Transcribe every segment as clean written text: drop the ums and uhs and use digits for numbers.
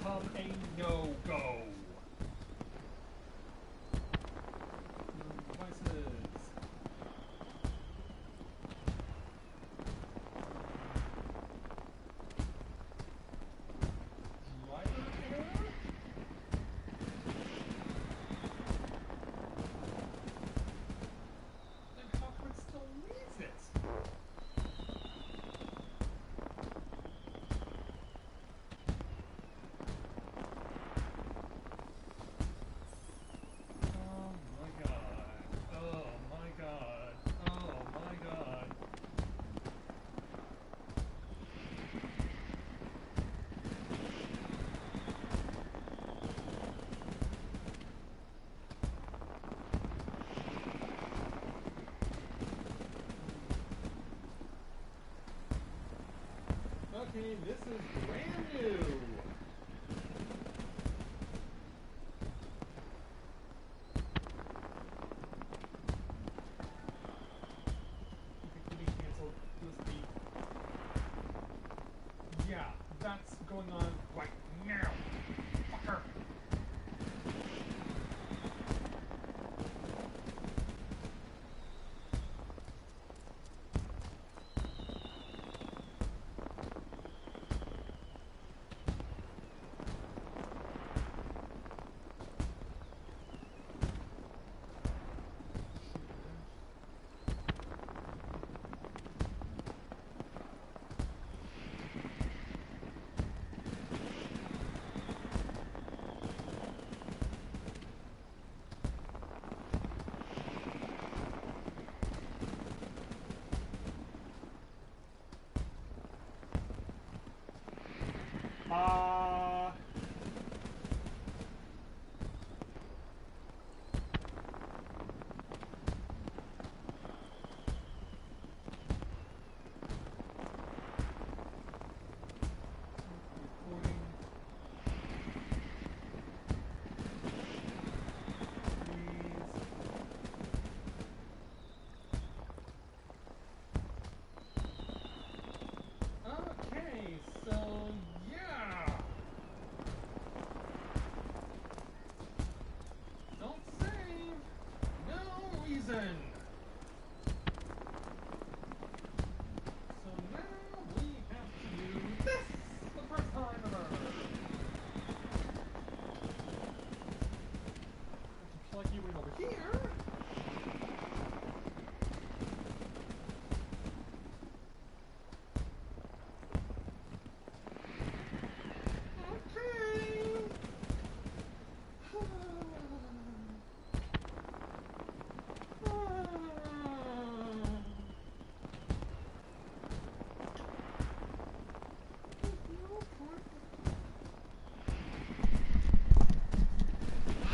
become a no-go. Devices. Driver error? Then how could it still leave it? Okay, this is brand new. Canceled. USB. Yeah, that's going on right now. Fucker.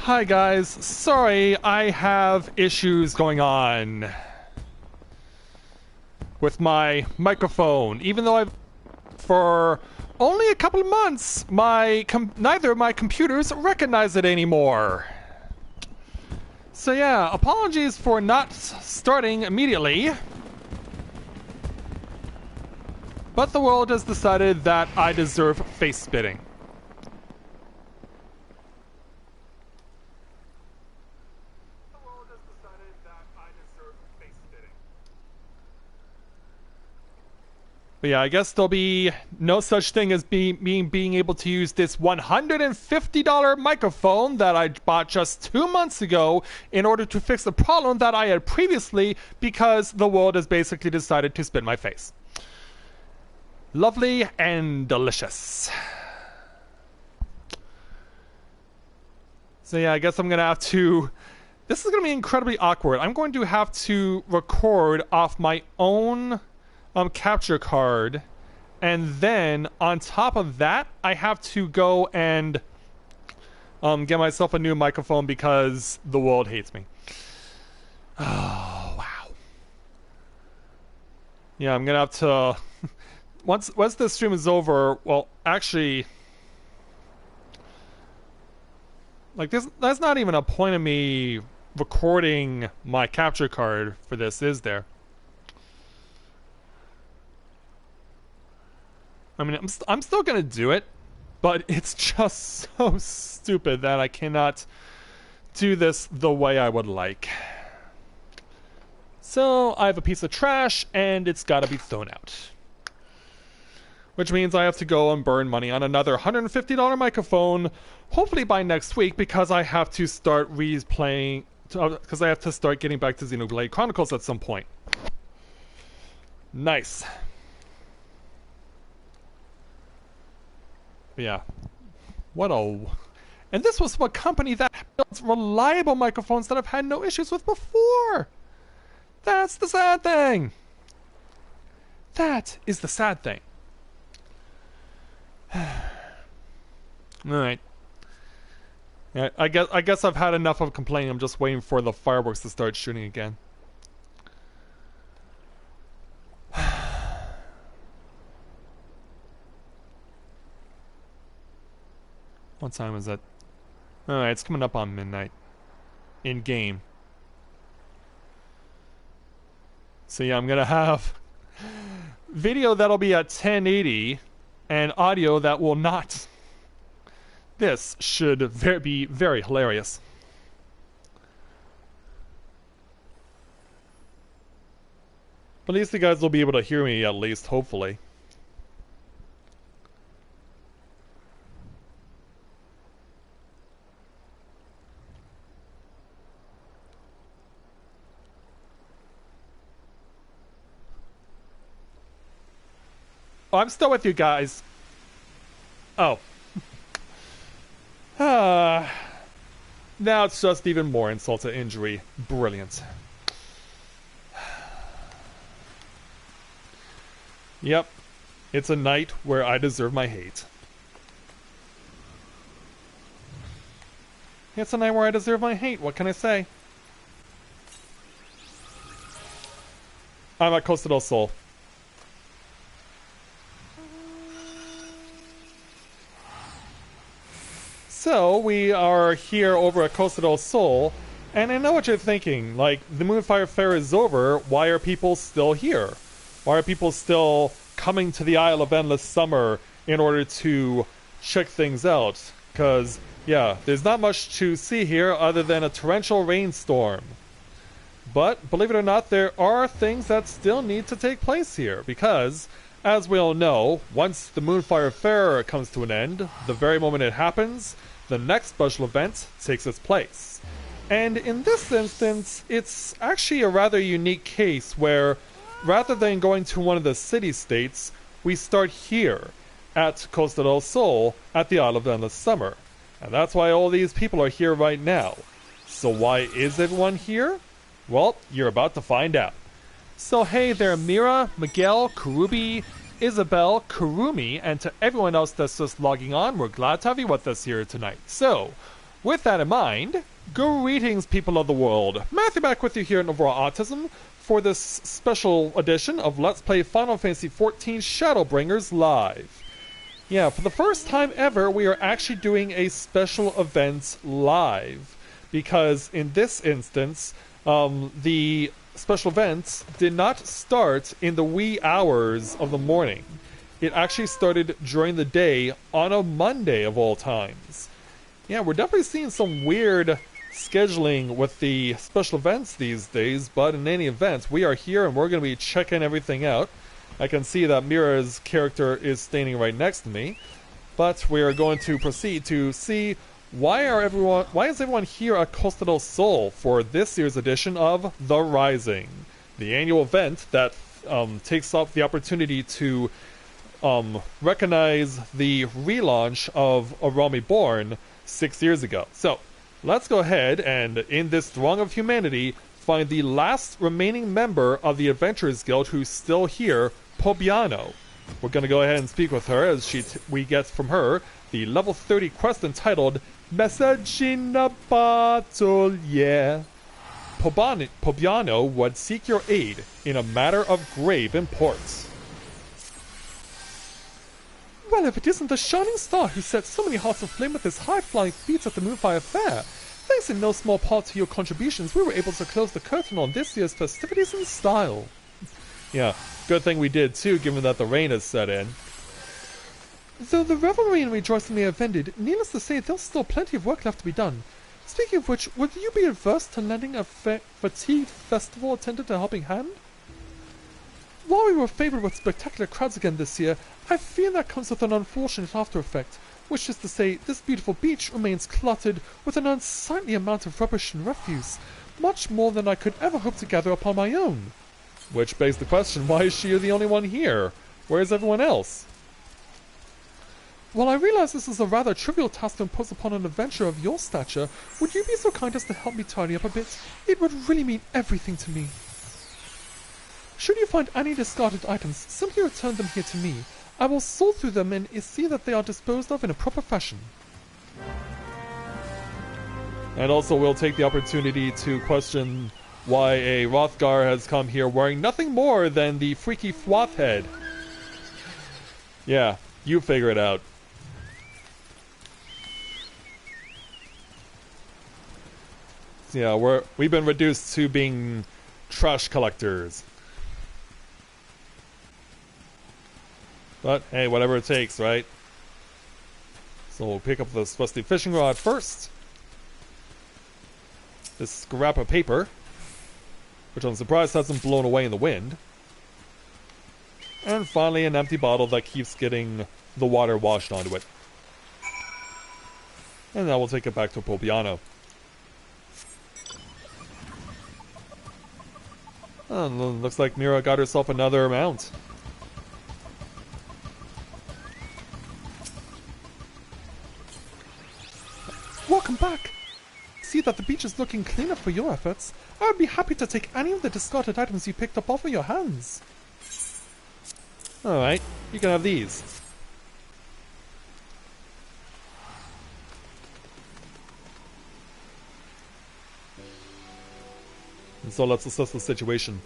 Hi guys, sorry, I have issues going on with my microphone. Even though I've, for only a couple of months, neither of my computers recognize it anymore. So yeah, apologies for not starting immediately. But the world has decided that I deserve face spitting. But yeah, I guess there'll be no such thing as being able to use this $150 microphone that I bought just 2 months ago in order to fix the problem that I had previously, because the world has basically decided to spit in my face. Lovely and delicious. So yeah, I guess I'm gonna have to... This is gonna be incredibly awkward. I'm going to have to record off my own capture card, and then on top of that I have to go and get myself a new microphone because the world hates me. Oh wow. Yeah, I'm gonna have to once this stream is over, well actually, like that's not even a point of me recording my capture card for this, is there? I mean, I'm still gonna do it, But it's just so stupid that I cannot do this the way I would like. So I have a piece of trash and it's gotta be thrown out. Which means I have to go and burn money on another $150 microphone, hopefully by next week, because I have to start replaying, because I have to start getting back to Xenoblade Chronicles at some point. Nice. But yeah. What a... And this was from a company that builds reliable microphones that I've had no issues with before. That's the sad thing. That is the sad thing. Alright. Yeah, I guess I've had enough of complaining. I'm just waiting for the fireworks to start shooting again. What time is it? Alright, it's coming up on midnight. In game. So yeah, I'm gonna have video that'll be at 1080 and audio that will not. This should be very hilarious. But at least you guys will be able to hear me, at least, hopefully. Oh, I'm still with you guys. Oh. Now it's just even more insult to injury. Brilliant. Yep. It's a night where I deserve my hate. It's a night where I deserve my hate. What can I say? I'm at Costa del Sol. So, we are here over at Costa del Sol, and I know what you're thinking. Like, the Moonfire Fair is over, why are people still here? Why are people still coming to the Isle of Endless Summer in order to check things out? Because, yeah, there's not much to see here other than a torrential rainstorm. But, believe it or not, there are things that still need to take place here, because, as we all know, once the Moonfire Fair comes to an end, the very moment it happens, the next special event takes its place. And in this instance, it's actually a rather unique case where, rather than going to one of the city-states, we start here, at Costa del Sol, at the Isle of Endless Summer. And that's why all these people are here right now. So why is everyone here? Well, you're about to find out. So hey there, Mira, Miguel, Karubi, Isabel, Kurumi, and to everyone else that's just logging on, we're glad to have you with us here tonight. So, with that in mind, greetings people of the world. Matthew back with you here at Novaura Autism for this special edition of Let's Play Final Fantasy XIV Shadowbringers Live. Yeah, for the first time ever, we are actually doing a special event live. Because in this instance, the special events did not start in the wee hours of the morning. It actually started during the day on a Monday of all times. Yeah, we're definitely seeing some weird scheduling with the special events these days, but in any event, we are here and we're going to be checking everything out. I can see that Mira's character is standing right next to me, but we are going to proceed to see why is everyone here at Costa del Sol for this year's edition of The Rising, the annual event that takes up the opportunity to recognize the relaunch of A Realm Reborn 6 years ago. So, let's go ahead and, in this throng of humanity, find the last remaining member of the Adventurers Guild who's still here, Pobiano. We're going to go ahead and speak with her as we get from her the level 30 quest entitled Message in a Bottle, yeah. Pobiano would seek your aid in a matter of grave import. Well, if it isn't the shining star who set so many hearts aflame with his high-flying feats at the Moonfire Fair, thanks in no small part to your contributions, we were able to close the curtain on this year's festivities in style. Yeah, good thing we did too, given that the rain has set in. Though the revelry and rejoicing may have ended, needless to say, there's still plenty of work left to be done. Speaking of which, would you be averse to lending a fatigued festival attendant a helping hand? While we were favoured with spectacular crowds again this year, I fear that comes with an unfortunate after effect, which is to say, this beautiful beach remains cluttered with an unsightly amount of rubbish and refuse, much more than I could ever hope to gather upon my own. Which begs the question, why is she the only one here? Where's everyone else? While I realize this is a rather trivial task to impose upon an adventurer of your stature, would you be so kind as to help me tidy up a bit? It would really mean everything to me. Should you find any discarded items, simply return them here to me. I will sort through them and see that they are disposed of in a proper fashion. And also we'll take the opportunity to question why a Rothgar has come here wearing nothing more than the freaky Fwath head. Yeah, you figure it out. So yeah, we've been reduced to being trash collectors. But hey, whatever it takes, right? So we'll pick up the rusty fishing rod first. This scrap of paper, which I'm surprised hasn't blown away in the wind. And finally an empty bottle that keeps getting the water washed onto it. And now we'll take it back to Pobiano. Oh, looks like Mira got herself another mount. Welcome back! See that the beach is looking cleaner for your efforts. I would be happy to take any of the discarded items you picked up off of your hands. Alright, you can have these. And so let's assess the situation.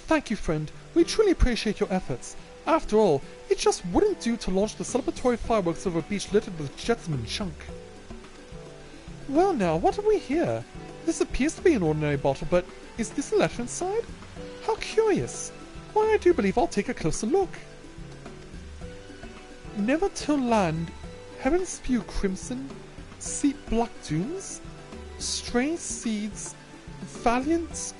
Thank you, friend. We truly appreciate your efforts. After all, it just wouldn't do to launch the celebratory fireworks over a beach littered with jetsam and junk. Well now, what have we here? This appears to be an ordinary bottle, but is this a letter inside? How curious. Why, I do believe I'll take a closer look. Never till land, heaven spew crimson, seep black dooms, stray seeds, valiant...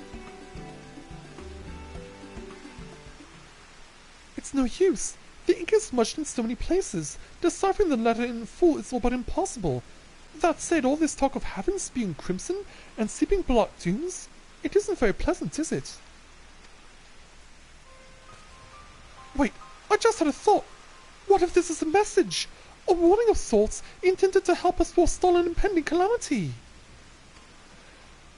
It's no use. The ink is smudged in so many places. Deciphering the letter in full is all but impossible. That said, all this talk of heaven spewing crimson and seeping black dooms, it isn't very pleasant, is it? Wait, I just had a thought. What if this is a message? A warning of sorts, intended to help us forestall an impending calamity?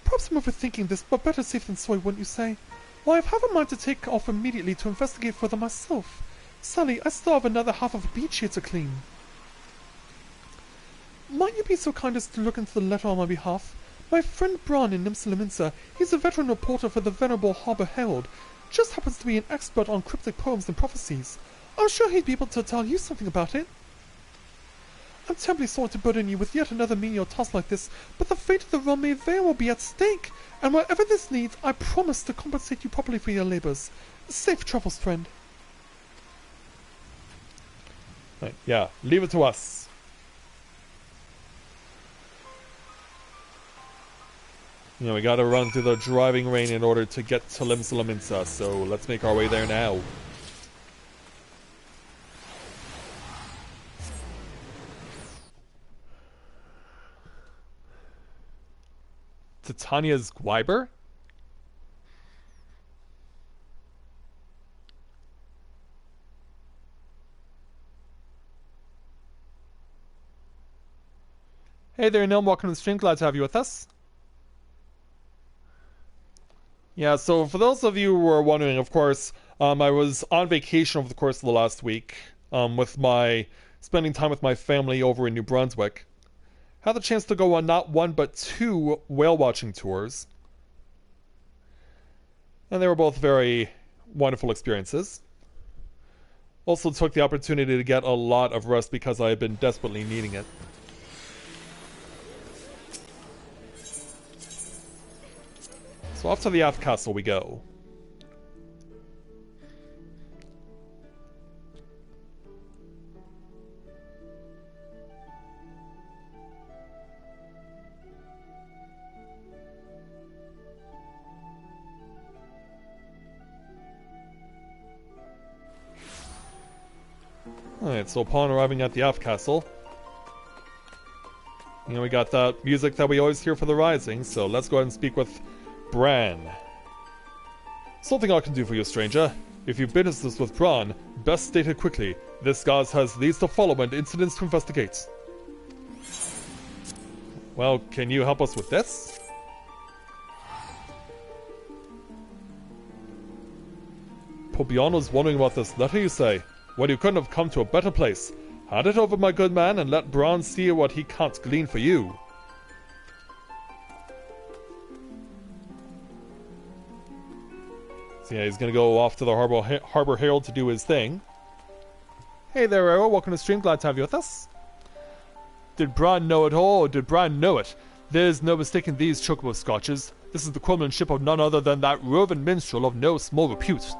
Perhaps I'm overthinking this, but better safe than sorry, wouldn't you say? Well, I have a mind to take off immediately to investigate further myself. Sally, I still have another half of a beach here to clean. Might you be so kind as to look into the letter on my behalf? My friend Bron in Nimsa, he's a veteran reporter for the Venerable Harbour Herald. Just happens to be an expert on cryptic poems and prophecies. I'm sure he'd be able to tell you something about it. I'm terribly sorry to burden you with yet another menial task like this, but the fate of the realm may very well be at stake, and whatever this needs, I promise to compensate you properly for your labours. Safe travels, friend. Right, yeah, leave it to us. You know, we gotta run through the driving rain in order to get to Limsa, so let's make our way there now. Titania's Gwyber? Hey there, Gnome, welcome to the stream, glad to have you with us. Yeah, so for those of you who are wondering, of course, I was on vacation over the course of the last week, spending time with my family over in New Brunswick. Had the chance to go on not one but two whale watching tours. And they were both very wonderful experiences. Also took the opportunity to get a lot of rest because I had been desperately needing it. So off to the Aft Castle we go. Alright, so upon arriving at the F Castle, you know, we got that music that we always hear for the Rising, so let's go ahead and speak with Bran. Something I can do for you, stranger. If you've business with Bran, best state it quickly. This guard has leads to follow and incidents to investigate. Well, can you help us with this? Pobiano's wondering about this letter, you say? Well, you couldn't have come to a better place. Hand it over, my good man, and let Bran see what he can't glean for you. So yeah, he's gonna go off to the Harbor Herald to do his thing. Hey there, Arrow. Welcome to the stream. Glad to have you with us. Did Bran know it all, or did Bran know it? There's no mistaking these chocobo scotches. This is the craftsmanship of none other than that roving minstrel of no small repute.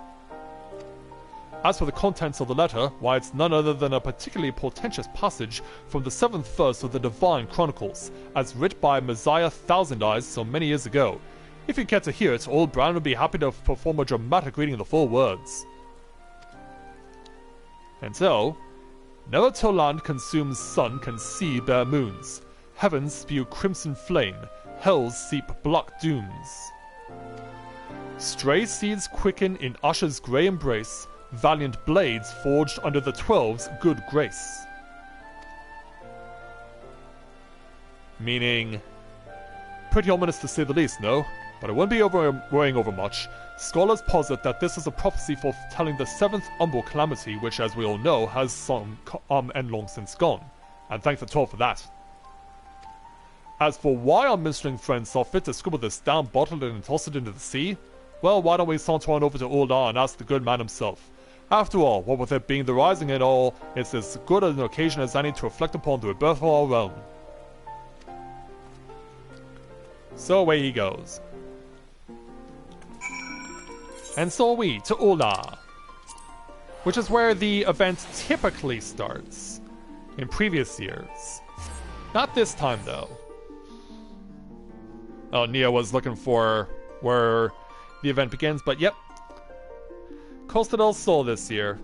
As for the contents of the letter, why, it's none other than a particularly portentous passage from the 7th verse of the Divine Chronicles, as writ by Messiah Thousand Eyes so many years ago. If you care to hear it, old Bran would be happy to perform a dramatic reading of the full words. And so, never till land consumes sun can see bare moons. Heavens spew crimson flame, hells seep black dooms. Stray seeds quicken in Usher's grey embrace, valiant blades forged under the 12's good grace. Meaning, pretty ominous to say the least, no? But I wouldn't be worrying over much. Scholars posit that this is a prophecy foretelling the 7th Umbral Calamity, which, as we all know, has some and long since gone. And thank the 12 for that. As for why our ministering friends saw fit to scribble this down, bottle it, and toss it into the sea, well, why don't we saunter on over to Ul'dah and ask the good man himself? After all, what with it being the Rising and all, it's as good an occasion as any to reflect upon the rebirth of our realm. So away he goes. And so we to Ul'dah, which is where the event typically starts in previous years. Not this time, though. Oh, Nia was looking for where the event begins, but yep. Costa del Sol this year.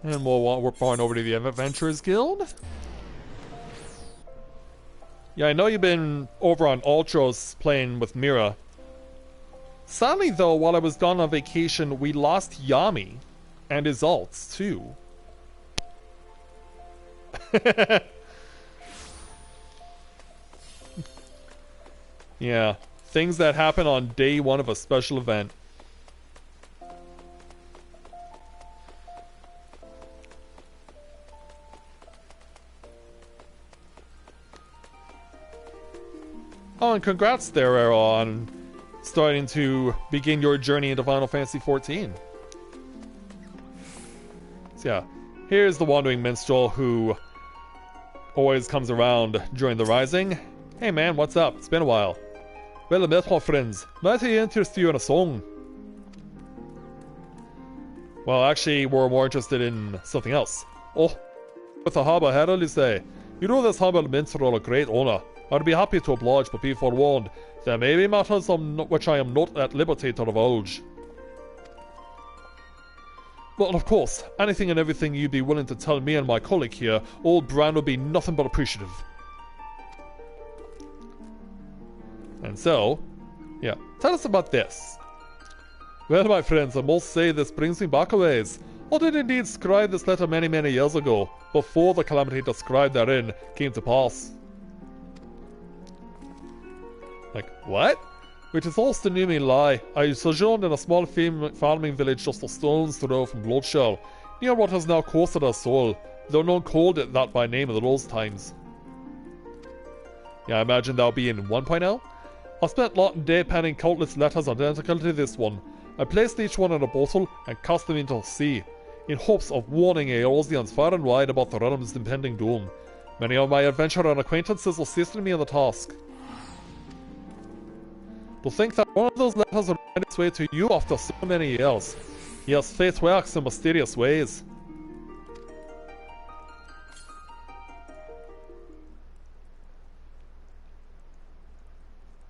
And we'll warp on over to the Adventurers Guild. Yeah, I know you've been over on Ultros playing with Mira. Sadly, though, while I was gone on vacation, we lost Yami and his alts, too. Yeah, things that happen on day one of a special event. Oh, and congrats there, Arrow, on starting to begin your journey into Final Fantasy XIV. So yeah, here's the Wandering Minstrel who always comes around during the Rising. Hey man, what's up? It's been a while. Well, I met my friends. Might I interest you in a song? Well, actually, we're more interested in something else. Oh, with the Harbour Herald, you say? You know this humble minstrel a great honour. I'd be happy to oblige, but be forewarned, there may be matters which I am not at liberty to divulge. But of course, anything and everything you'd be willing to tell me and my colleague here, old Bran would be nothing but appreciative. And so, yeah, tell us about this. Well, my friends, I must say this brings me back a ways. I did indeed scribe this letter many, many years ago, before the calamity described therein came to pass. Like, what? Which is also new me lie. I sojourned in a small farming village just a stone's throw from Bloodshell, near what is now Costa del Sol, though none called it that by name in those times. Yeah, I imagine that'll be in 1.0? I spent lot and day penning countless letters identical to this one. I placed each one in a bottle and cast them into the sea, in hopes of warning Eorzeans far and wide about the realm's impending doom. Many of my adventurer acquaintances assisted me in the task. To think that one of those letters would find its way to you after so many years. Yes, fate works in mysterious ways.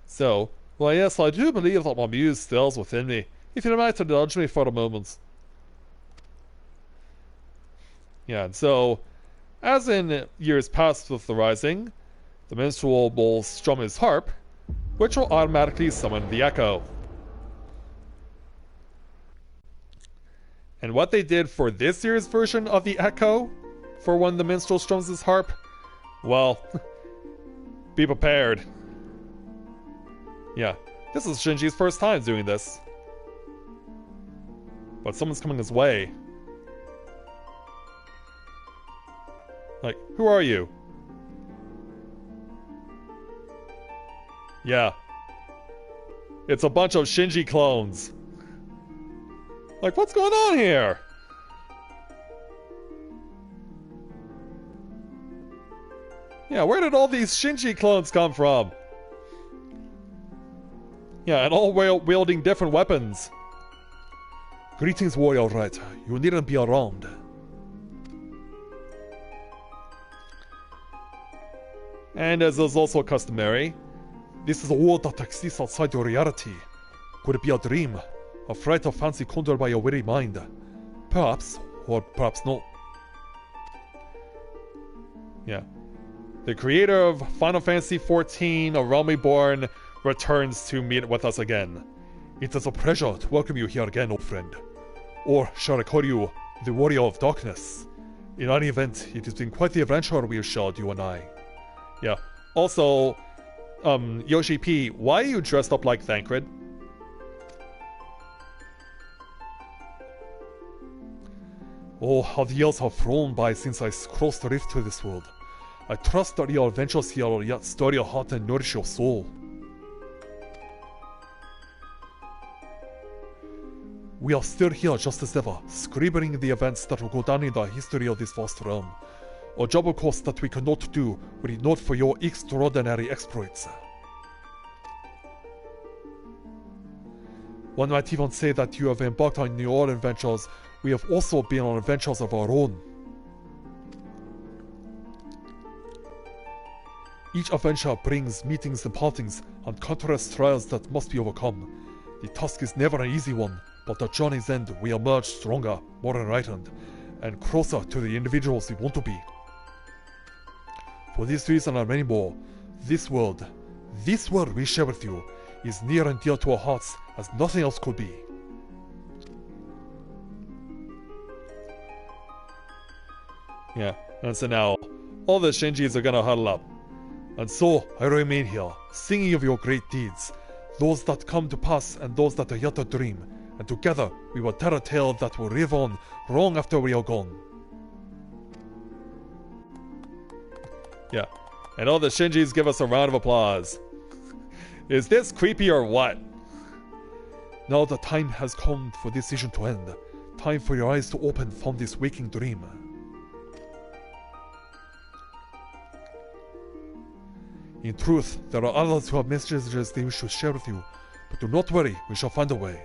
So, Well, yes, I do believe that my muse stirs within me, if you might indulge me for a moment. Yeah, and so, as in years past with the Rising, the minstrel will strum his harp, which will automatically summon the echo. And what they did for this year's version of the echo, for when the minstrel strums his harp, well, be prepared. Yeah, this is Shinji's first time doing this. But someone's coming his way. Like, who are you? Yeah. It's a bunch of Shinji clones. Like, what's going on here? Yeah, where did all these Shinji clones come from? Yeah, and all wielding different weapons. Greetings, warrior right. You needn't be around. And as is also customary, this is a world that exists outside your reality. Could it be a dream? A fright or fancy conjured by your weary mind? Perhaps, or perhaps not. Yeah. The creator of Final Fantasy XIV, A Realm Reborn, returns to meet with us again. It is a pleasure to welcome you here again, old friend. Or shall I call you the Warrior of Darkness? In any event, it has been quite the adventure we have shared, you and I. Yeah. Also, Yoshi P, why are you dressed up like Thancred? Oh, how the years have flown by since I crossed the rift to this world. I trust that your adventures here will yet stir your heart and nourish your soul. We are still here just as ever, scribbling the events that will go down in the history of this vast realm. A job of course that we could not do were it not for your extraordinary exploits. One might even say that you have embarked on your adventures. We have also been on adventures of our own. Each adventure brings meetings and partings and countless trials that must be overcome. The task is never an easy one, but at journey's end we emerge stronger, more enlightened, and closer to the individuals we want to be. For this reason and many more, this world we share with you, is near and dear to our hearts as nothing else could be. Yeah, and so now, all the Shinjis are gonna huddle up. And so, I remain here, singing of your great deeds, those that come to pass and those that are yet a dream, and together we will tell a tale that will live on long after we are gone. Yeah, and all the Shinjis give us a round of applause. Is this creepy or what? Now the time has come for this vision to end. Time for your eyes to open from this waking dream. In truth, there are others who have messages they wish to share with you, but do not worry, we shall find a way.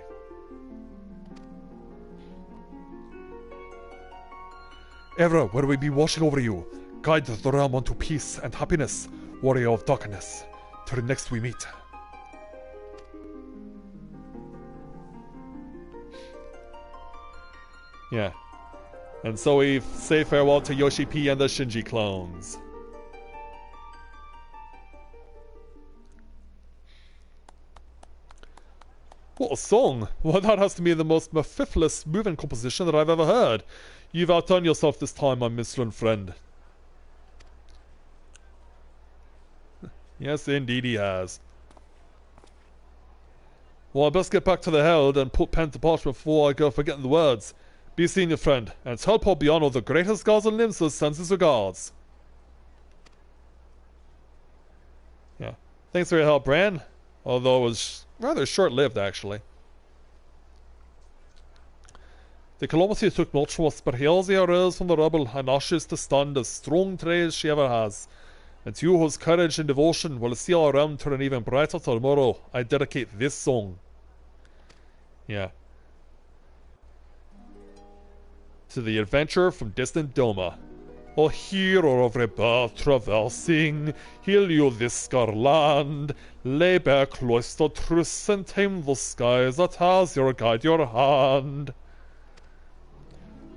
Ever will we be watching over you, guide the realm unto peace and happiness, warrior of darkness, till next we meet. Yeah. And so we say farewell to Yoshi P and the Shinji clones. What a song! Well, that has to be the most mellifluous moving composition that I've ever heard. You've outdone yourself this time, my Michelin friend. Yes, indeed he has. Well, I best get back to the Held and put pen to parchment before I go forgetting the words. Be seen, your friend, and tell Poor Beyond the greatest gods and limses sends his regards. Yeah. Thanks for your help, Bran. Although it was rather short-lived, actually. The calamity took much from us, but Halsey arose from the rubble and ashes to stand as strong today as she ever has. And to you whose courage and devotion will see our realm turn an even brighter tomorrow, I dedicate this song. Yeah. To the adventurer from distant Doma. O hero of rebirth traversing, heal you this scar land, lay bare cloister truths and tame the skies that has your guide your hand.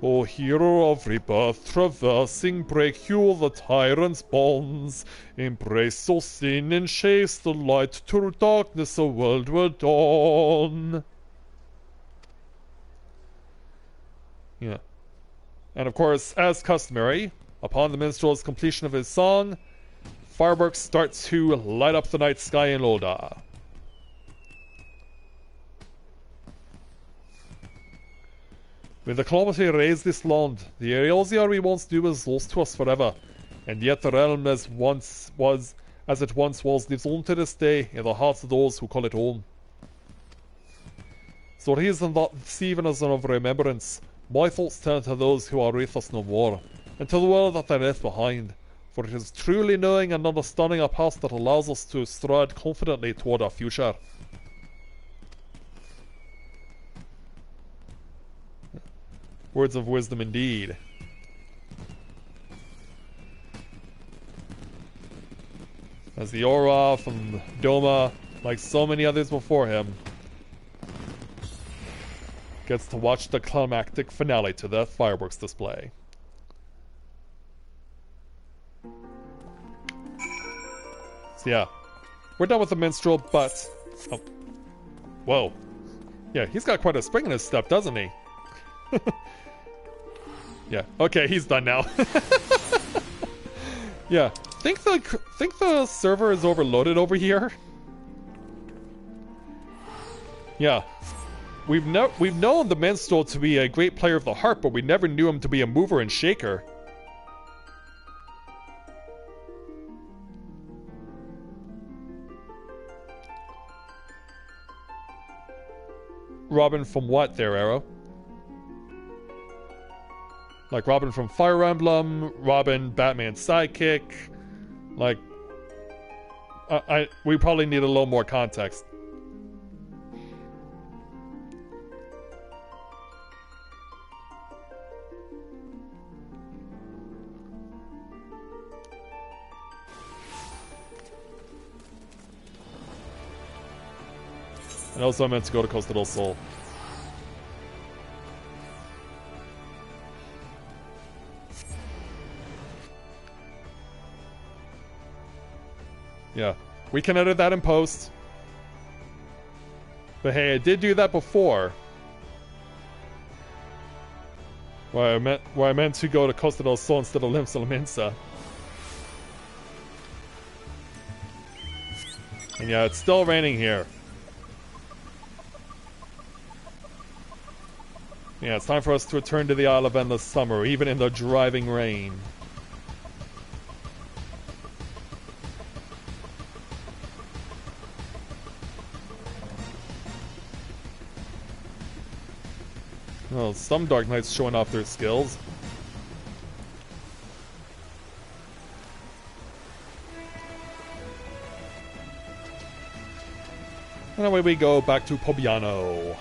O hero of rebirth traversing, break you the tyrant's bonds, embrace your sin and chase the light, through darkness a world will dawn. Yeah. And of course, as customary, upon the minstrel's completion of his song, fireworks start to light up the night sky in Loda. When the calamity raised this land, the Eorzea we once knew was lost to us forever, and yet the realm as it once was, lives on to this day in the hearts of those who call it home. So reason that this evening is of remembrance, my thoughts turn to those who are with us no more, and to the world that they left behind, for it is truly knowing and understanding our past that allows us to stride confidently toward our future. Words of wisdom indeed. As the aura from Doma, like so many others before him, gets to watch the climactic finale to the fireworks display. So yeah, we're done with the minstrel, but... Oh. Whoa. Yeah, he's got quite a spring in his step, doesn't he? Yeah, okay, he's done now. Yeah, think the server is overloaded over here? Yeah. We've known the minstrel to be a great player of the harp, but we never knew him to be a mover and shaker. Robin from what there, Arrow? Like Robin from Fire Emblem, Robin, Batman's sidekick. Like, we probably need a little more context. And also I meant to go to Costa del Sol. Yeah, we can edit that in post. But hey, I did do that before. Where I meant to go to Costa del Sol instead of Limsa Laminsa. And yeah, it's still raining here. Yeah, it's time for us to return to the Isle of Endless Summer, even in the driving rain. Well, some Dark Knights showing off their skills. And away we go back to Pobbiano.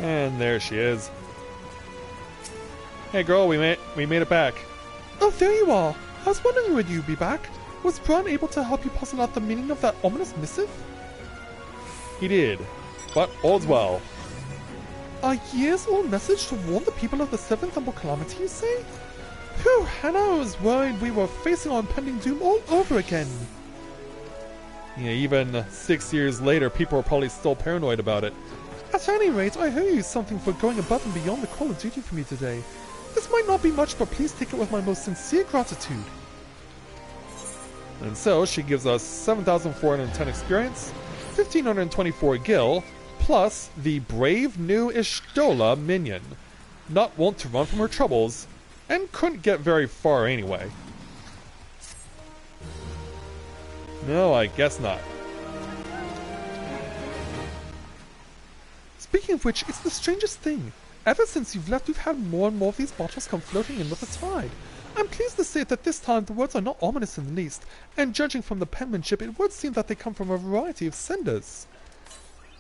And there she is. Hey girl, we made it back. Oh, there you are. I was wondering when you'd be back. Was Bran able to help you puzzle out the meaning of that ominous missive? He did, but all's well. A years-old message to warn the people of the Seventh Humble Calamity, you say? Phew, and I was worried we were facing our impending doom all over again. Yeah, even 6 years later, people are probably still paranoid about it. At any rate, I owe you something for going above and beyond the call of duty for me today. This might not be much, but please take it with my most sincere gratitude. And so, she gives us 7,410 experience, 1,524 gil, plus the brave new Ishtola minion. Not wont to run from her troubles, and couldn't get very far anyway. No, I guess not. Speaking of which, it's the strangest thing. Ever since you've left, we've had more and more of these bottles come floating in with the tide. I'm pleased to say that this time the words are not ominous in the least, and judging from the penmanship, it would seem that they come from a variety of senders.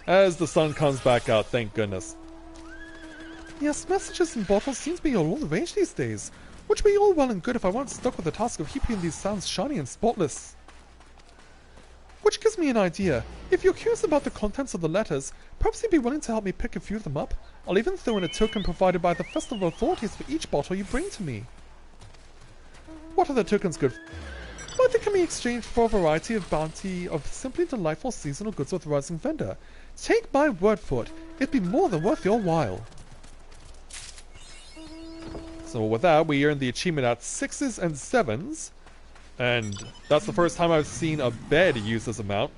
As the sun comes back out, thank goodness. Yes, messages in bottles seem to be all the rage these days, which would be all well and good if I weren't stuck with the task of keeping these sounds shiny and spotless. Which gives me an idea. If you're curious about the contents of the letters, perhaps you'd be willing to help me pick a few of them up. I'll even throw in a token provided by the festival authorities for each bottle you bring to me. What are the tokens good for? Well, they can be exchanged for a variety of bounty of simply delightful seasonal goods with the rising vendor. Take my word for it, it'd be more than worth your while. So with that, we earned the achievement at 6s and 7s. And that's the first time I've seen a bed use this amount.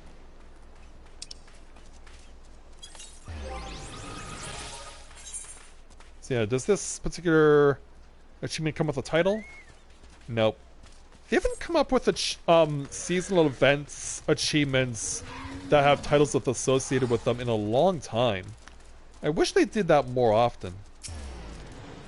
So yeah, does this particular achievement come with a title? Nope. They haven't come up with the seasonal events achievements that have titles associated with them in a long time. I wish they did that more often.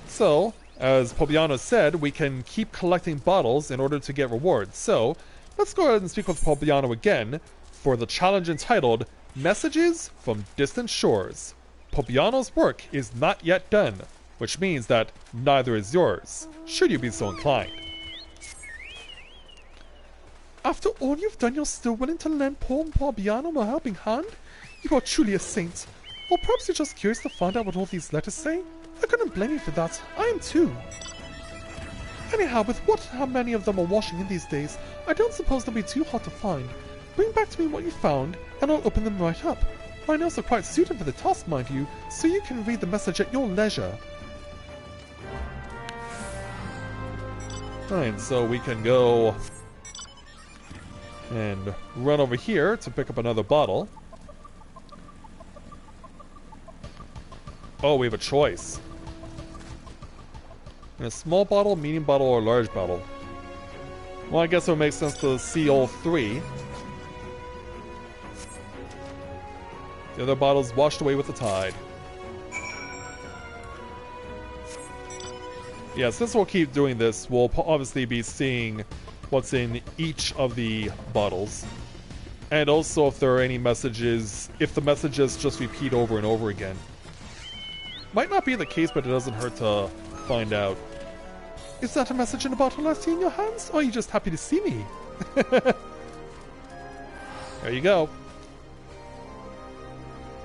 So, as Pobiano said, we can keep collecting bottles in order to get rewards. So, let's go ahead and speak with Pobiano again for the challenge entitled Messages from Distant Shores. Pobiano's work is not yet done, which means that neither is yours, should you be so inclined. After all you've done, you're still willing to lend poor Pobiano a helping hand? You are truly a saint. Or perhaps you're just curious to find out what all these letters say? I couldn't blame you for that. I am too. Anyhow, with how many of them are washing in these days, I don't suppose they'll be too hard to find. Bring back to me what you found, and I'll open them right up. My nails are quite suited for the task, mind you, so you can read the message at your leisure. Fine, so we can go and run over here to pick up another bottle. Oh, we have a choice. A small bottle, medium bottle, or large bottle. Well, I guess it would make sense to see all three. The other bottle's washed away with the tide. Yeah, since we'll keep doing this, we'll obviously be seeing what's in each of the bottles. And also if there are any messages, if the messages just repeat over and over again. Might not be the case, but it doesn't hurt to find out. Is that a message in a bottle I see in your hands, or are you just happy to see me? There you go.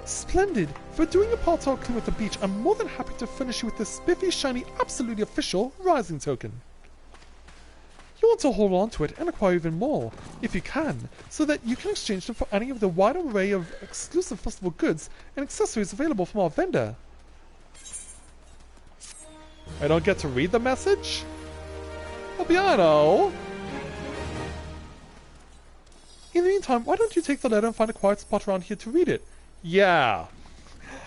Splendid! For doing your part so clean with the beach, I'm more than happy to furnish you with this spiffy, shiny, absolutely official rising token. You want to hold on to it and acquire even more, if you can, so that you can exchange them for any of the wide array of exclusive festival goods and accessories available from our vendor. I don't get to read the message? Pobiano! In the meantime, why don't you take the letter and find a quiet spot around here to read it? Yeah.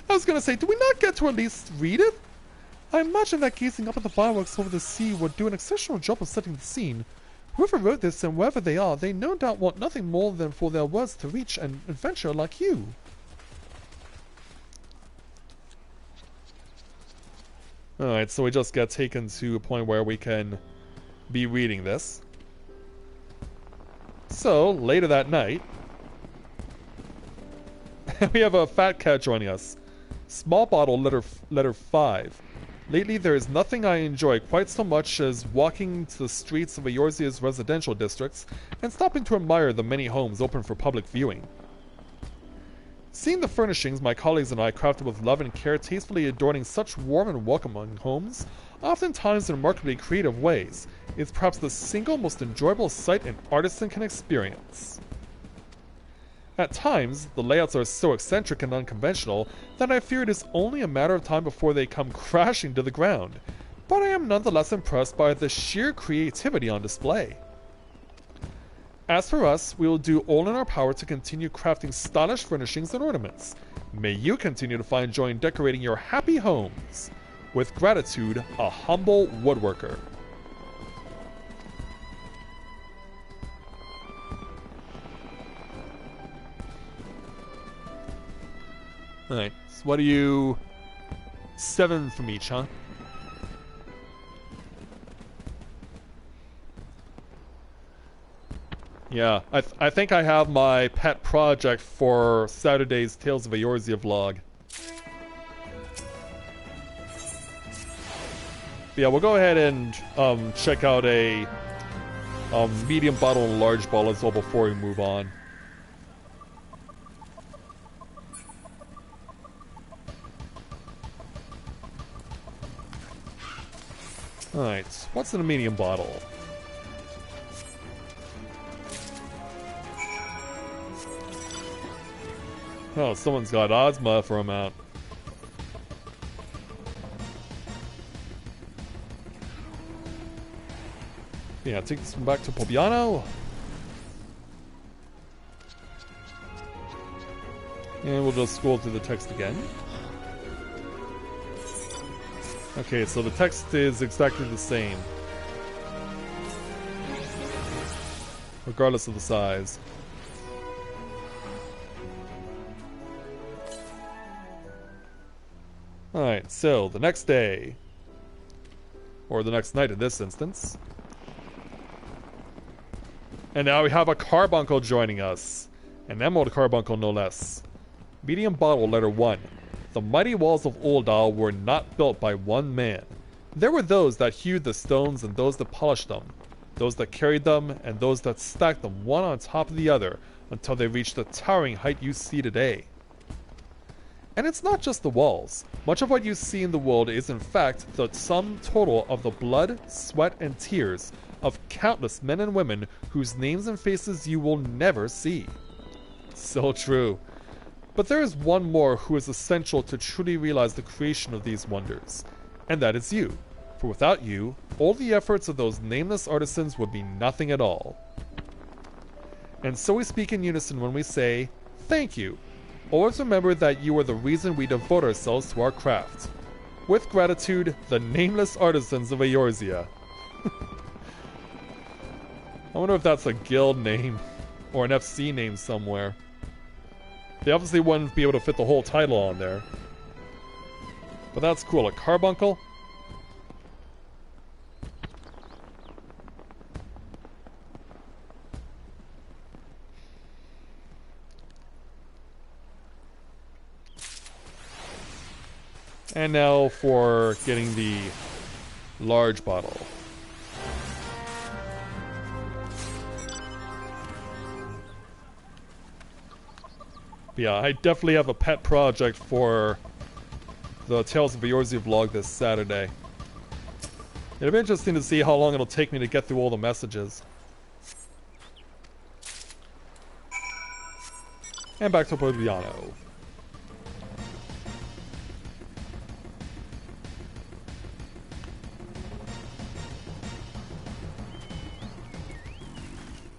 I was gonna say, do we not get to at least read it? I imagine that gazing up at the fireworks over the sea would do an exceptional job of setting the scene. Whoever wrote this and wherever they are, they no doubt want nothing more than for their words to reach an adventurer like you. Alright, so we just get taken to a point where we can be reading this. So, later that night, we have a fat cat joining us. Small bottle, letter 5. Lately, there is nothing I enjoy quite so much as walking to the streets of Eorzea's residential districts and stopping to admire the many homes open for public viewing. Seeing the furnishings my colleagues and I crafted with love and care tastefully adorning such warm and welcoming homes, oftentimes in remarkably creative ways, is perhaps the single most enjoyable sight an artisan can experience. At times, the layouts are so eccentric and unconventional that I fear it is only a matter of time before they come crashing to the ground, but I am nonetheless impressed by the sheer creativity on display. As for us, we will do all in our power to continue crafting stylish furnishings and ornaments. May you continue to find joy in decorating your happy homes. With gratitude, a humble woodworker. Alright, so what do you... 7 from each, huh? Yeah, I think I have my pet project for Saturday's Tales of Eorzea vlog. But yeah, we'll go ahead and check out a medium bottle and large bottle as well before we move on. Alright, what's in a medium bottle? Oh, someone's got Ozma for him out. Yeah, take this one back to Pobiano. And we'll just scroll through the text again. Okay, so the text is exactly the same, regardless of the size. Alright, so the next day, or the next night in this instance. And now we have a carbuncle joining us. An emerald carbuncle, no less. Medium bottle, letter 1. The mighty walls of Uldal were not built by one man. There were those that hewed the stones and those that polished them. Those that carried them and those that stacked them one on top of the other until they reached the towering height you see today. And it's not just the walls. Much of what you see in the world is in fact the sum total of the blood, sweat, and tears of countless men and women whose names and faces you will never see. So true. But there is one more who is essential to truly realize the creation of these wonders, and that is you. For without you, all the efforts of those nameless artisans would be nothing at all. And so we speak in unison when we say, thank you. Always remember that you are the reason we devote ourselves to our craft. With gratitude, the nameless artisans of Eorzea. I wonder if that's a guild name, or an FC name somewhere. They obviously wouldn't be able to fit the whole title on there. But that's cool, a carbuncle? And now for getting the large bottle. But yeah, I definitely have a pet project for the Tales of Eorzea vlog this Saturday. It'll be interesting to see how long it'll take me to get through all the messages. And back to Pobiano.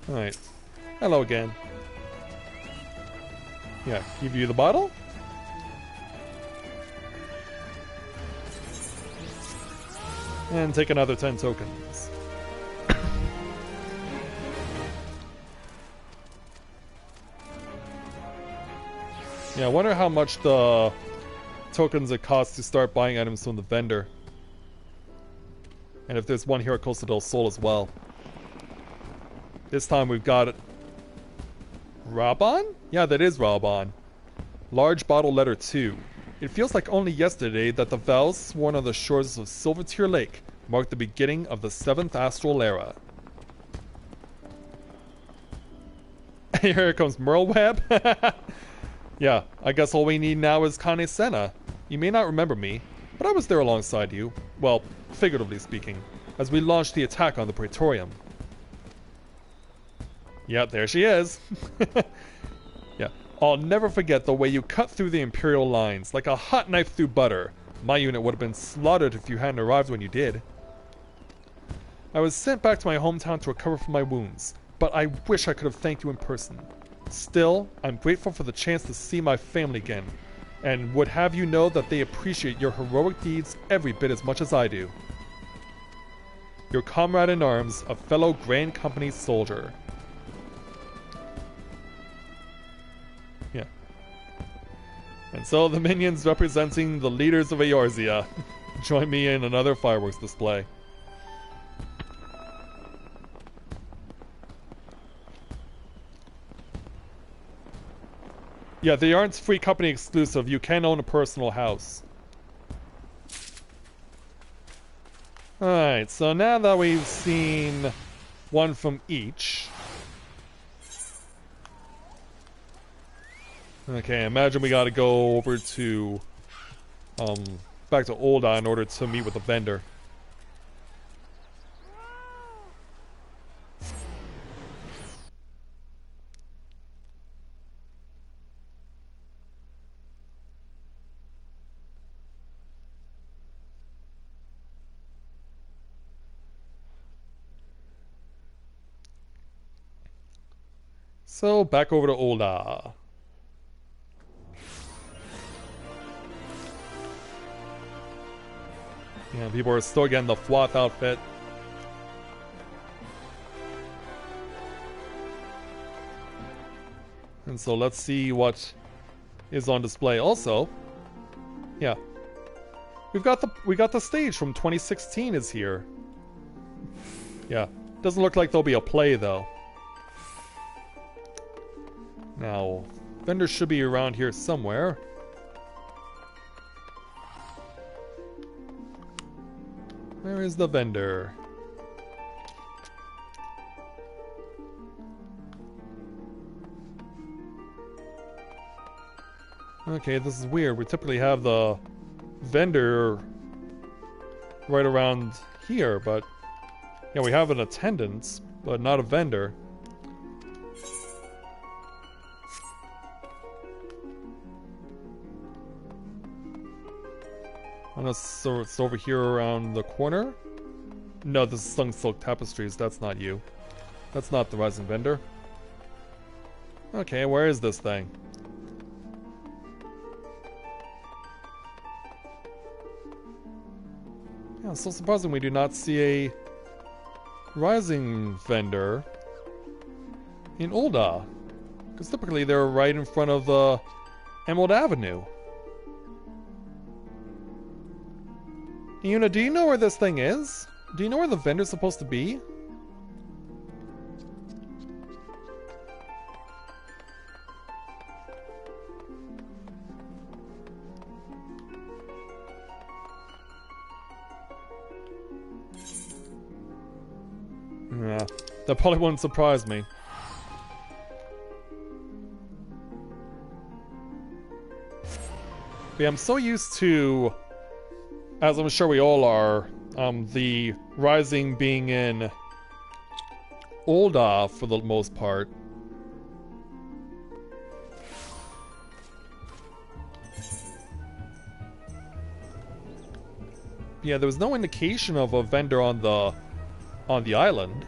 Alright. Hello again. Yeah, give you the bottle? And take another 10 tokens. Yeah, I wonder how much the tokens it costs to start buying items from the vendor. And if there's one here at Costa del Sol as well. This time we've got Raban? Yeah, that is Raban. Large bottle letter 2. It feels like only yesterday that the vows sworn on the shores of Silvertear Lake marked the beginning of the 7th Astral Era. Here comes Merlweb. Yeah, I guess all we need now is Kane Senna. You may not remember me, but I was there alongside you. Well, figuratively speaking, as we launched the attack on the Praetorium. Yep, there she is. Yeah, I'll never forget the way you cut through the Imperial lines, like a hot knife through butter. My unit would have been slaughtered if you hadn't arrived when you did. I was sent back to my hometown to recover from my wounds, but I wish I could have thanked you in person. Still, I'm grateful for the chance to see my family again, and would have you know that they appreciate your heroic deeds every bit as much as I do. Your comrade in arms, a fellow Grand Company soldier. Yeah. And so the minions representing the leaders of Eorzea join me in another fireworks display. Yeah, they aren't free company exclusive. You can own a personal house. Alright, so now that we've seen one from each. Okay, imagine we gotta go over to, back to Olda in order to meet with the vendor. So, back over to Olda. Yeah, people are still getting the Floth outfit. And so let's see what is on display. Also, yeah, we got the stage from 2016 is here. Yeah, doesn't look like there'll be a play though. Now, vendors should be around here somewhere. Where is the vendor? Okay, this is weird. We typically have the vendor right around here, but yeah, we have an attendance, but not a vendor. Unless it's over here around the corner? No, this is Sung Silk Tapestries. That's not you. That's not the Rising Vendor. Okay, where is this thing? Yeah, it's so surprising we do not see a Rising Vendor in Olda. Because typically they're right in front of Emerald Avenue. Yuna, do you know where this thing is? Do you know where the vendor's supposed to be? Yeah, that probably wouldn't surprise me. But yeah, I'm so used to, as I'm sure we all are, the Rising being in Olda for the most part. Yeah, there was no indication of a vendor on the island.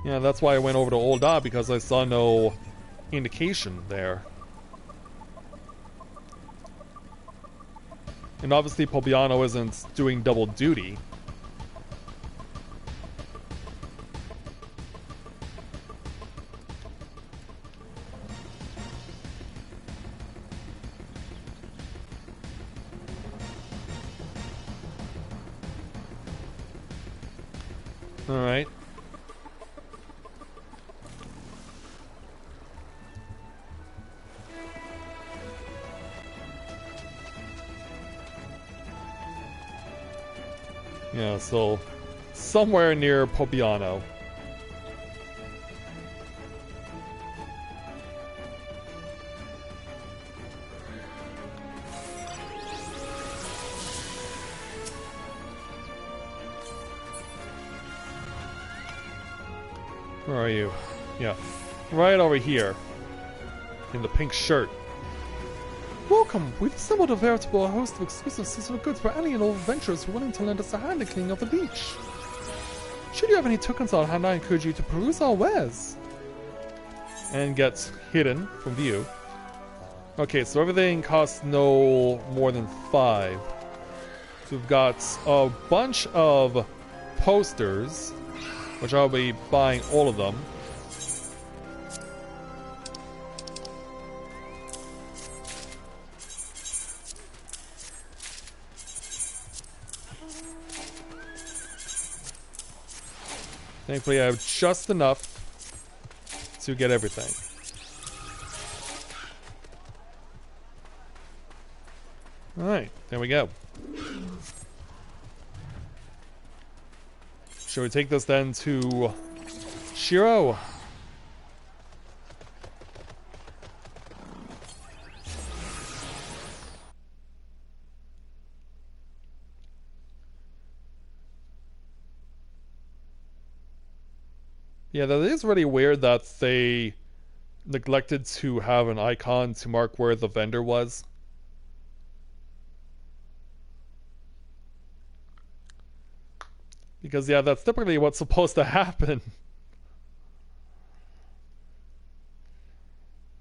Yeah, that's why I went over to Olda, because I saw no indication there. And obviously Pobiano isn't doing double duty. Alright. Yeah, so somewhere near Pobiano. Where are you? Yeah, right over here. In the pink shirt. Welcome! We've assembled a veritable host of exclusive seasonal goods for any and all adventurers who are willing to lend us a hand in cleaning up the beach. Should you have any tokens on hand, I encourage you to peruse our wares. And gets hidden from view. Okay, so everything costs no more than 5. So we've got a bunch of posters, which I'll be buying all of them. Thankfully, I have just enough to get everything. Alright, there we go. Shall we take this then to Shiro? Yeah, that is really weird that they neglected to have an icon to mark where the vendor was. Because, yeah, that's typically what's supposed to happen.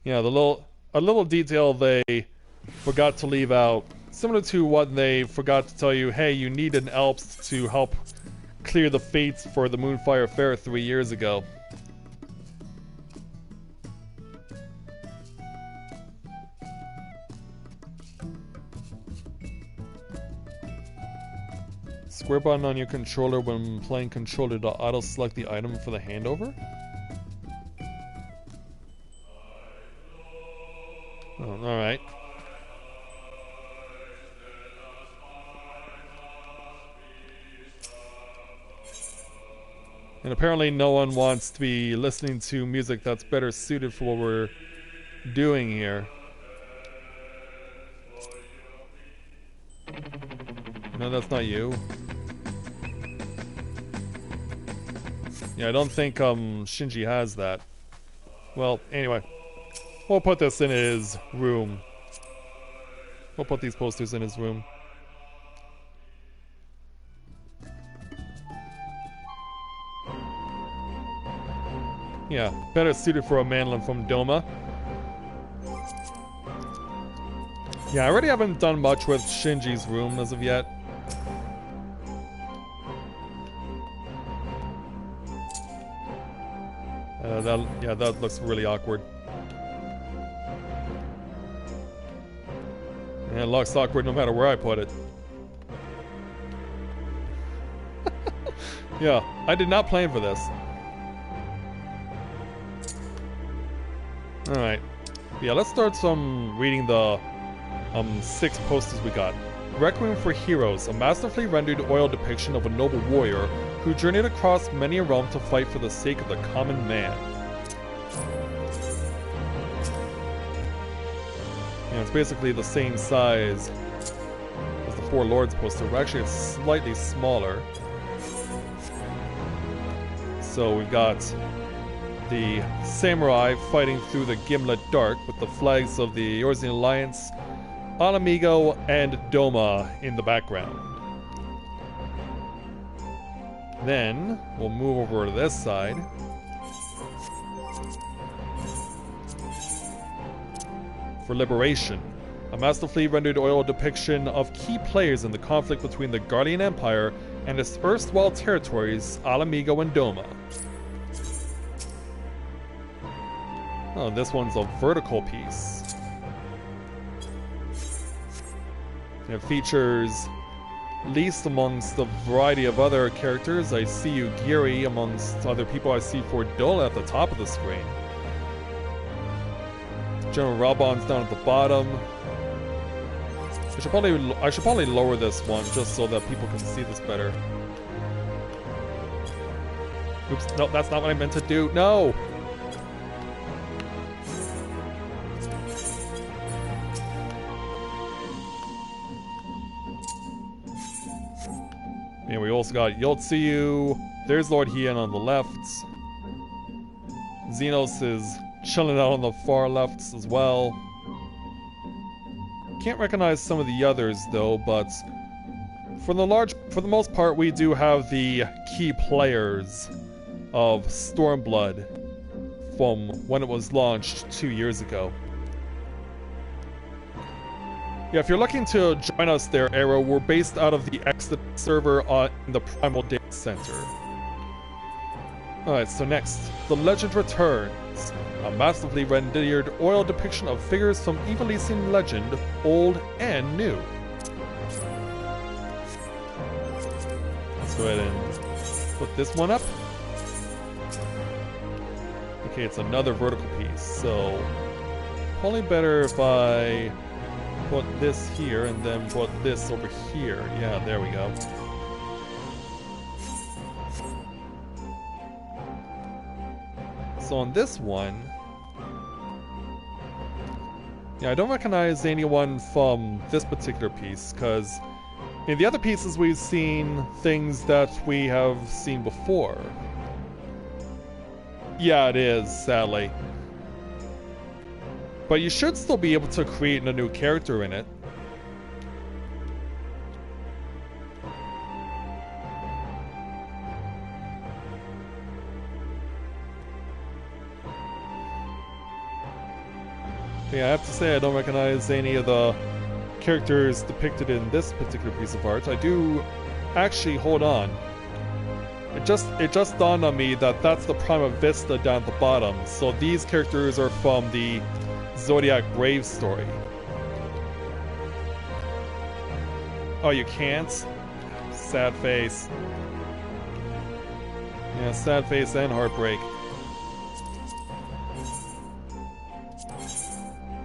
Yeah, a little detail they forgot to leave out. Similar to what they forgot to tell you, hey, you need an Alps to help clear the fates for the Moonfire Fair 3 years ago. Square button on your controller when playing controller to auto-select the item for the handover? Oh, alright. And apparently no one wants to be listening to music that's better suited for what we're doing here. No, that's not you. Yeah, I don't think Shinji has that. Well, anyway. We'll put this in his room. We'll put these posters in his room. Yeah, better suited for a manlin from Doma. Yeah, I already haven't done much with Shinji's room as of yet. That looks really awkward. Yeah, it looks awkward no matter where I put it. Yeah, I did not plan for this. Alright. Yeah, let's start reading the 6 posters we got. Requiem for Heroes, a masterfully rendered oil depiction of a noble warrior who journeyed across many a realm to fight for the sake of the common man. Yeah, it's basically the same size as the Four Lords poster, but actually it's slightly smaller. So we've got the samurai fighting through the Gimlet Dark with the flags of the Eorzean Alliance, Alamigo, and Doma in the background. Then we'll move over to this side. For Liberation, a masterfully rendered oil depiction of key players in the conflict between the Guardian Empire and its erstwhile territories, Alamigo and Doma. Oh, this one's a vertical piece. It features, least amongst the variety of other characters, I see you Giri amongst other people. I see Fordola at the top of the screen. General Rabon's down at the bottom. I should probably lower this one just so that people can see this better. Oops, no, that's not what I meant to do. No! And we also got Yotsuyu. There's Lord Hien on the left. Xenos is chilling out on the far left as well. Can't recognize some of the others though, but for the most part, we do have the key players of Stormblood from when it was launched 2 years ago. Yeah, if you're looking to join us there, Arrow, we're based out of the XIV server in the Primal Data Center. Alright, so next, The Legend Returns. A massively rendered oil depiction of figures from Evilisian legend, old and new. Let's go ahead and put this one up. Okay, it's another vertical piece, so probably better if I put this here and then put this over here. Yeah, there we go. So on this one, yeah, I don't recognize anyone from this particular piece, because in the other pieces we've seen things that we have seen before. Yeah, it is, sadly. But you should still be able to create a new character in it. Yeah, I have to say I don't recognize any of the characters depicted in this particular piece of art. I do actually, hold on. It just dawned on me that that's the Prima Vista down at the bottom. So these characters are from the Zodiac Grave story. Oh, you can't? Sad face. Yeah, sad face and heartbreak.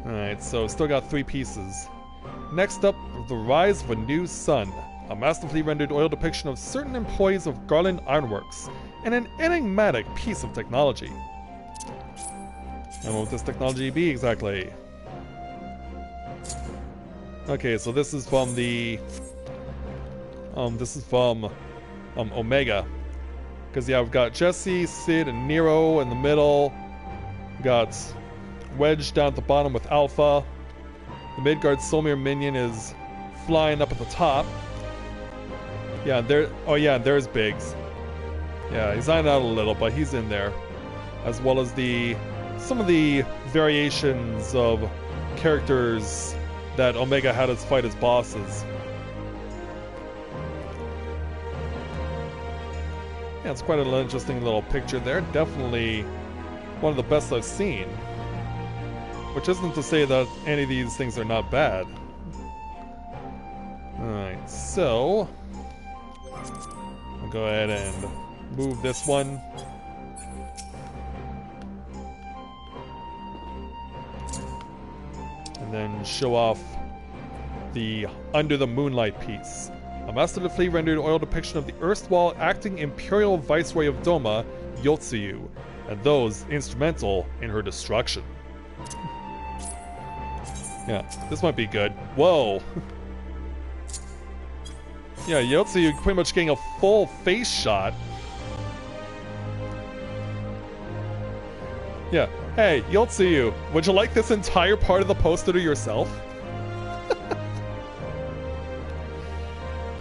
Alright, so still got 3 pieces. Next up, The Rise of a New Sun. A masterfully rendered oil depiction of certain employees of Garland Ironworks, and an enigmatic piece of technology. And what would this technology be exactly? Okay, so this is from the... Omega. Because yeah, we've got Jesse, Sid, and Nero in the middle. We got Wedge down at the bottom with Alpha. The Midgard Solmir minion is flying up at the top. Yeah, there. Oh yeah, there's Biggs. Yeah, he's hiding out a little, but he's in there, as well as some of the variations of characters that Omega had us fight as bosses. Yeah, it's quite an interesting little picture there. Definitely one of the best I've seen. Which isn't to say that any of these things are not bad. Alright, so I'll go ahead and move this one. And then show off the Under the Moonlight piece. A masterfully rendered oil depiction of the erstwhile acting Imperial Viceroy of Doma, Yotsuyu, and those instrumental in her destruction. Yeah, this might be good. Whoa! Yeah, Yotsuyu pretty much getting a full face shot. Yeah, hey, Yotsuyu, would you like this entire part of the poster to yourself?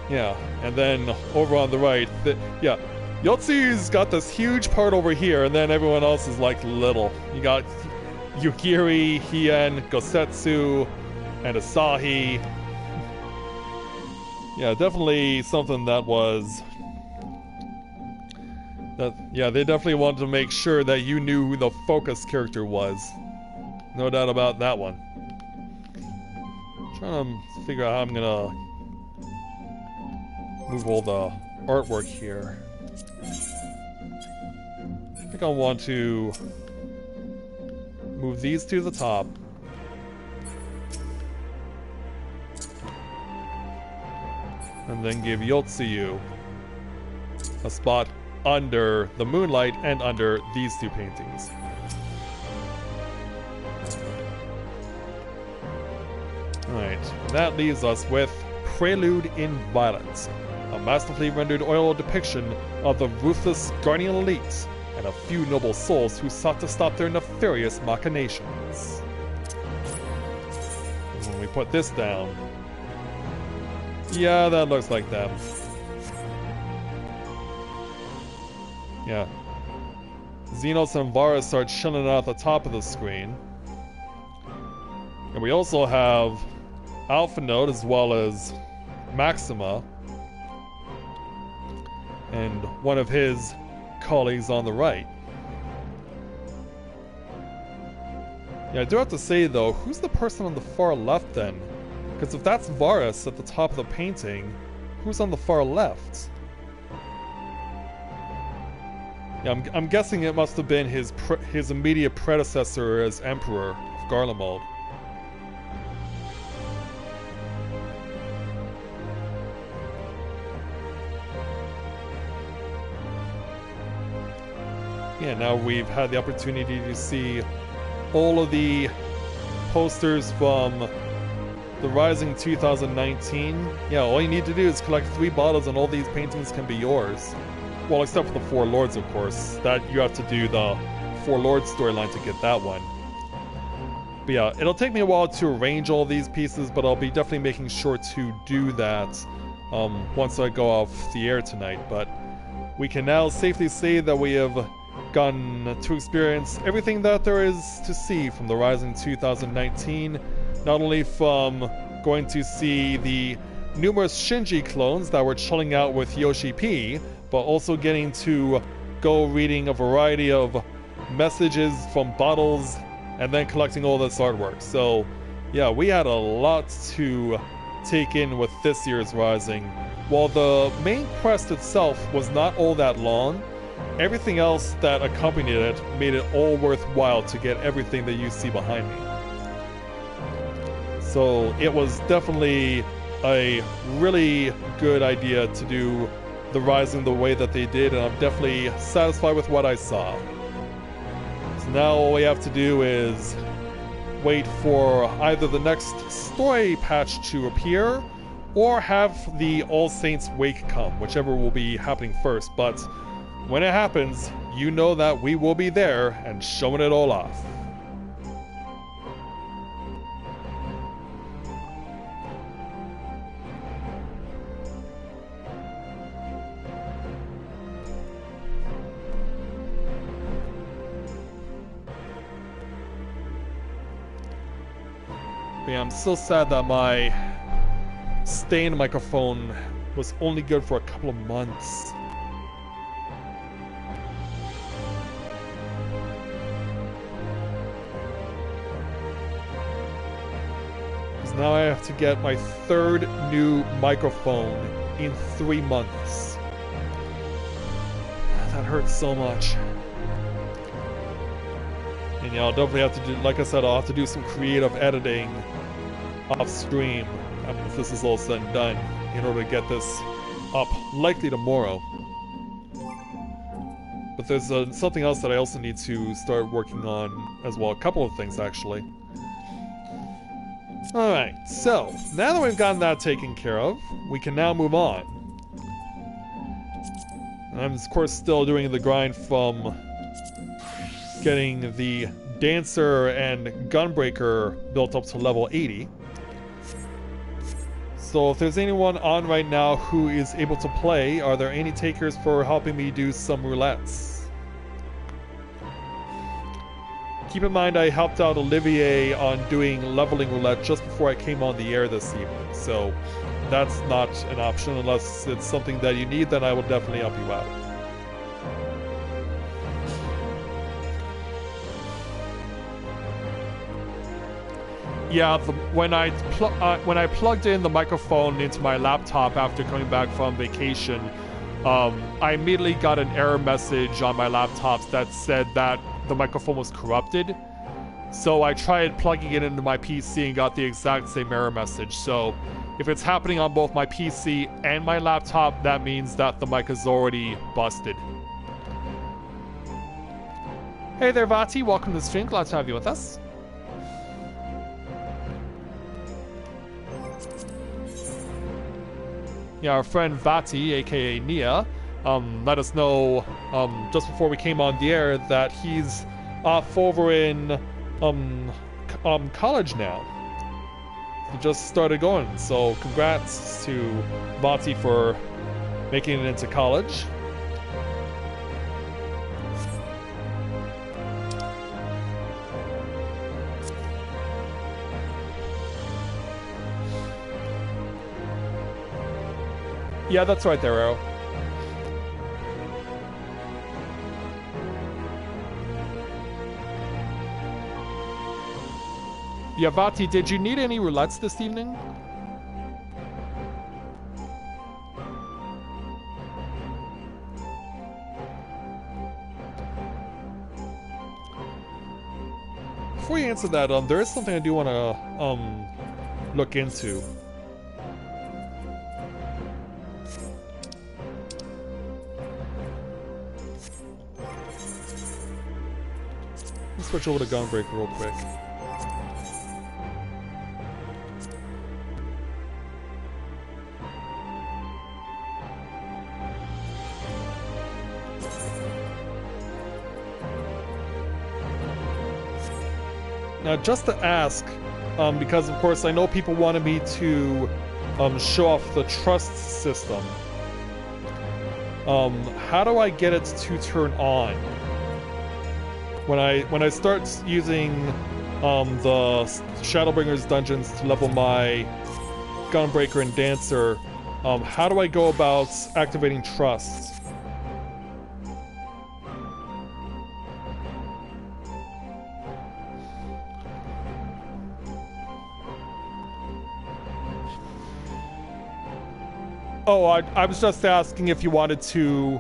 Yeah, and then over on the right, yeah, Yotsuyu's got this huge part over here, and then everyone else is like little. You got Yugiri, Hien, Gosetsu, and Asahi. Yeah, definitely something that was... yeah, they definitely wanted to make sure that you knew who the focus character was. No doubt about that one. Trying to figure out how I'm gonna move all the artwork here. I think I want to move these to the top. And then give Yotsuyu a spot under the moonlight and under these 2 paintings. Alright, and that leaves us with Prelude in Violence, a masterfully rendered oil depiction of the ruthless Guardian elite and a few noble souls who sought to stop their nefarious machinations. And when we put this down... yeah, that looks like them. Yeah. Xenos and Varus start chilling out at the top of the screen. And we also have Alpha Node as well as Maxima. And one of his colleagues on the right. Yeah, I do have to say though, who's the person on the far left then? Because if that's Varus at the top of the painting, who's on the far left? Yeah, I'm guessing it must have been his immediate predecessor as Emperor of Garlemald. Yeah, now we've had the opportunity to see all of the posters from the Rising 2019. Yeah, all you need to do is collect 3 bottles and all these paintings can be yours. Well, except for the Four Lords, of course. That you have to do the Four Lords storyline to get that one. But yeah, it'll take me a while to arrange all these pieces, but I'll be definitely making sure to do that once I go off the air tonight. But we can now safely say that we have gotten to experience everything that there is to see from the Rising 2019, not only from going to see the numerous Shinji clones that were chilling out with Yoshi P, but also getting to go reading a variety of messages from bottles and then collecting all this artwork. So yeah, we had a lot to take in with this year's Rising. While the main quest itself was not all that long, everything else that accompanied it made it all worthwhile to get everything that you see behind me. So it was definitely a really good idea to do the Rising the way that they did, and I'm definitely satisfied with what I saw. So now all we have to do is wait for either the next story patch to appear or have the All Saints Wake come, whichever will be happening first. But when it happens, you know that we will be there and showing it all off. But yeah, I'm so sad that my stand microphone was only good for a couple of months. Now I have to get my 3rd new microphone in 3 months. That hurts so much. And yeah, I'll definitely have to do, like I said, I'll have to do some creative editing off stream after this is all said and done in order to get this up, likely tomorrow. But there's something else that I also need to start working on as well. A couple of things, actually. Alright, so now that we've gotten that taken care of, we can now move on. I'm of course still doing the grind from getting the Dancer and Gunbreaker built up to level 80. So if there's anyone on right now who is able to play, are there any takers for helping me do some roulettes? Keep in mind I helped out Olivier on doing leveling roulette just before I came on the air this evening, so that's not an option unless it's something that you need, then I will definitely help you out. Yeah, when I plugged in the microphone into my laptop after coming back from vacation, I immediately got an error message on my laptops that said that the microphone was corrupted. So I tried plugging it into my PC and got the exact same error message. So if it's happening on both my PC and my laptop, that means that the mic is already busted. Hey there, Vati. Welcome to the stream. Glad to have you with us. Yeah, our friend Vati, aka Nia, let us know just before we came on the air that he's off over in college now. He just started going, so congrats to Vati for making it into college. Yeah, that's right there, Arrow. Yeah, Vati, did you need any roulettes this evening? before you answer that, there is something I do want to look into. Let's switch over to Gunbreaker real quick. Now, just to ask, because of course I know people wanted me to show off the trust system. How do I get it to turn on? When I start using the Shadowbringers dungeons to level my Gunbreaker and Dancer, how do I go about activating trust? Oh, I was just asking if you wanted to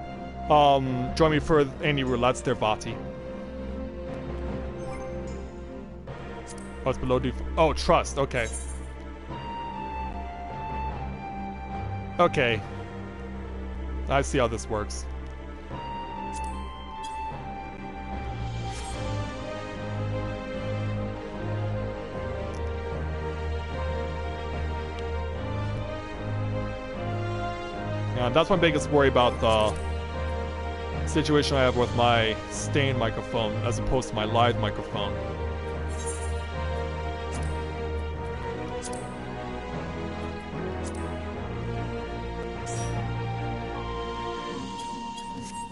join me for any roulettes there, Vati. Oh, it's below default. Oh, trust. Okay. Okay. I see how this works. Yeah, that's my biggest worry about the situation I have with my stand microphone as opposed to my live microphone.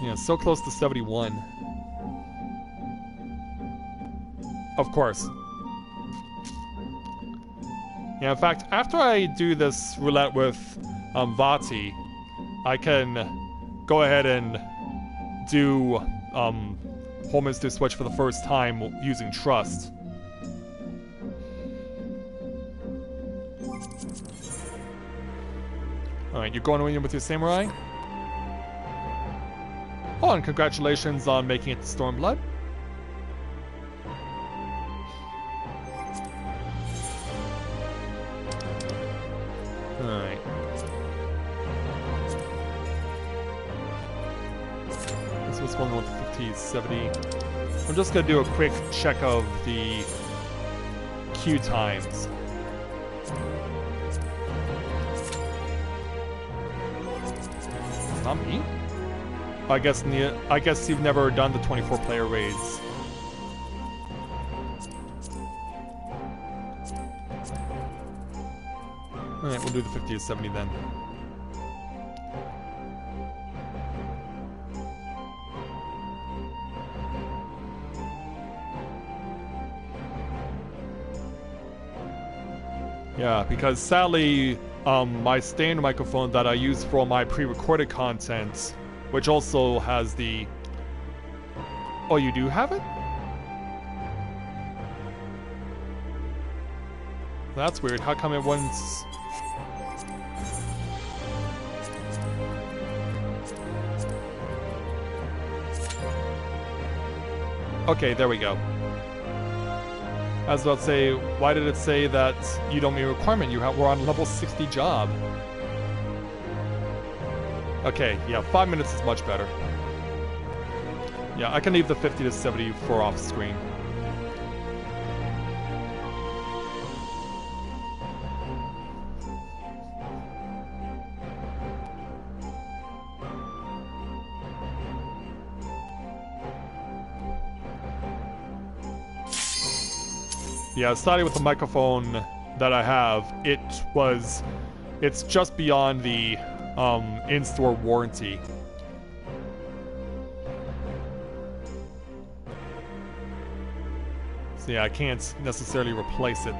Yeah, so close to 71. Of course. Yeah, in fact, after I do this roulette with Vati, I can go ahead and do Holman's to switch for the first time using trust. Alright, you're going in with your samurai? Oh, and congratulations on making it to Stormblood. Alright. This was one with the 50, 70. I'm just gonna do a quick check of the queue times. It's not me? I guess you've never done the 24-player raids. Alright, we'll do the 50 to 70 then. Yeah, because sadly, my stand microphone that I use for all my pre-recorded content, which also has the... Oh, you do have it? That's weird. How come everyone's... Okay, there we go. I was about to say, why did it say that you don't meet a requirement? We're on level 60 job. Okay, yeah, 5 minutes is much better. Yeah, I can leave the 50 to 70 for off screen. Yeah, starting with the microphone that I have, it's just beyond the in-store warranty. So yeah, I can't necessarily replace it.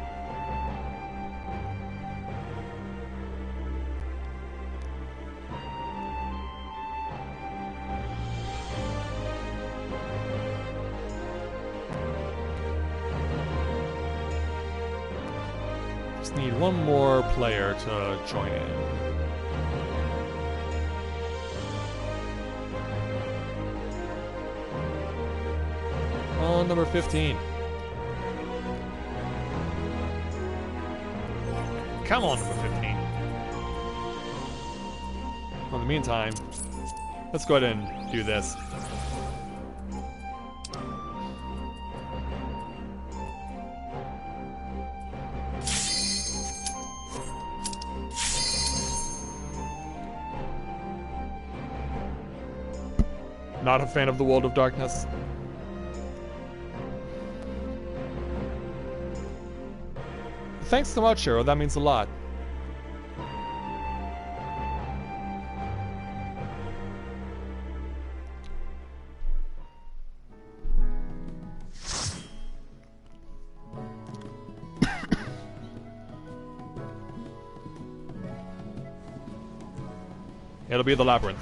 Just need one more player to join in. Number 15. Come on, number 15. Well, in the meantime, let's go ahead and do this. Not a fan of the World of Darkness. Thanks so much, Cheryl. That means a lot. It'll be the labyrinth.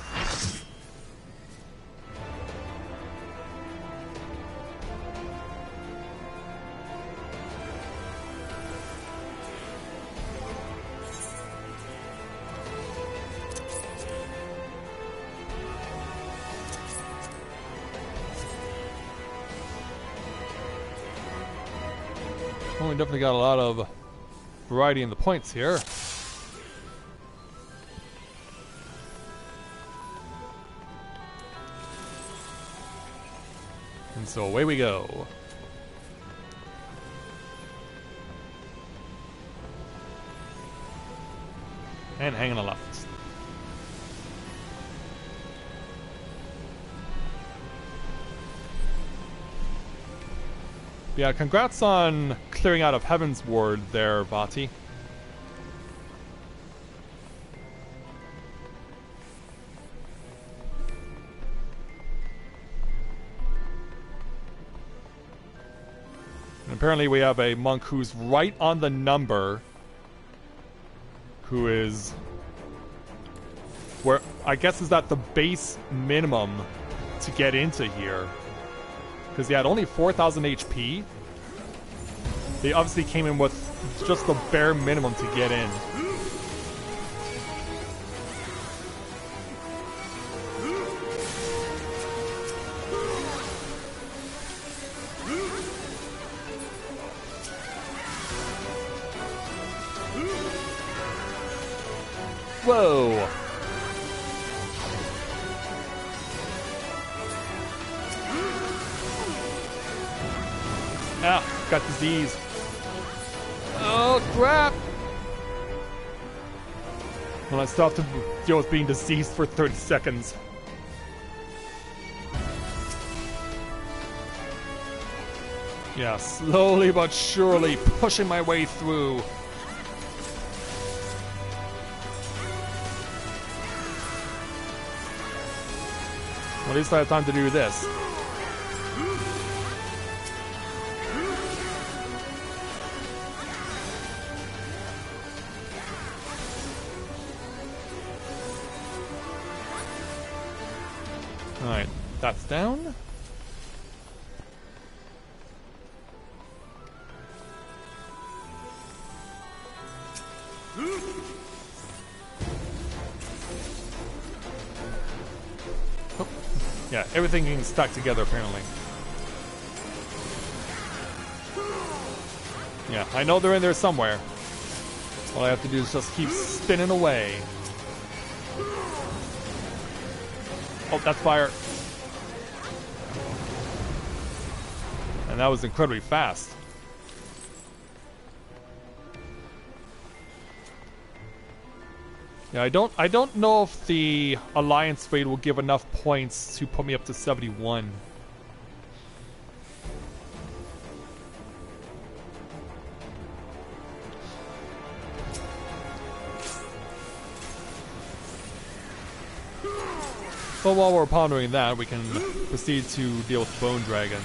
Well, we definitely got a lot of variety in the points here. And so away we go. And hang on the left. Yeah, congrats on clearing out of Heaven's Ward there, Vati. And apparently we have a monk who's right on the number, who is where I guess is at the base minimum to get into here. Because he had only 4,000 HP. They obviously came in with just the bare minimum to get in. Whoa! Ah, got disease. Oh, crap! Well, I still have to deal with being diseased for 30 seconds. Yeah, slowly but surely pushing my way through. Well, at least I have time to do this. Alright, that's down. Oh. Yeah, everything getting stuck together apparently. Yeah, I know they're in there somewhere. All I have to do is just keep spinning away. Oh, that's fire. And that was incredibly fast. Yeah, I don't know if the Alliance raid will give enough points to put me up to 71. But while we're pondering that, we can proceed to deal with Bone Dragon.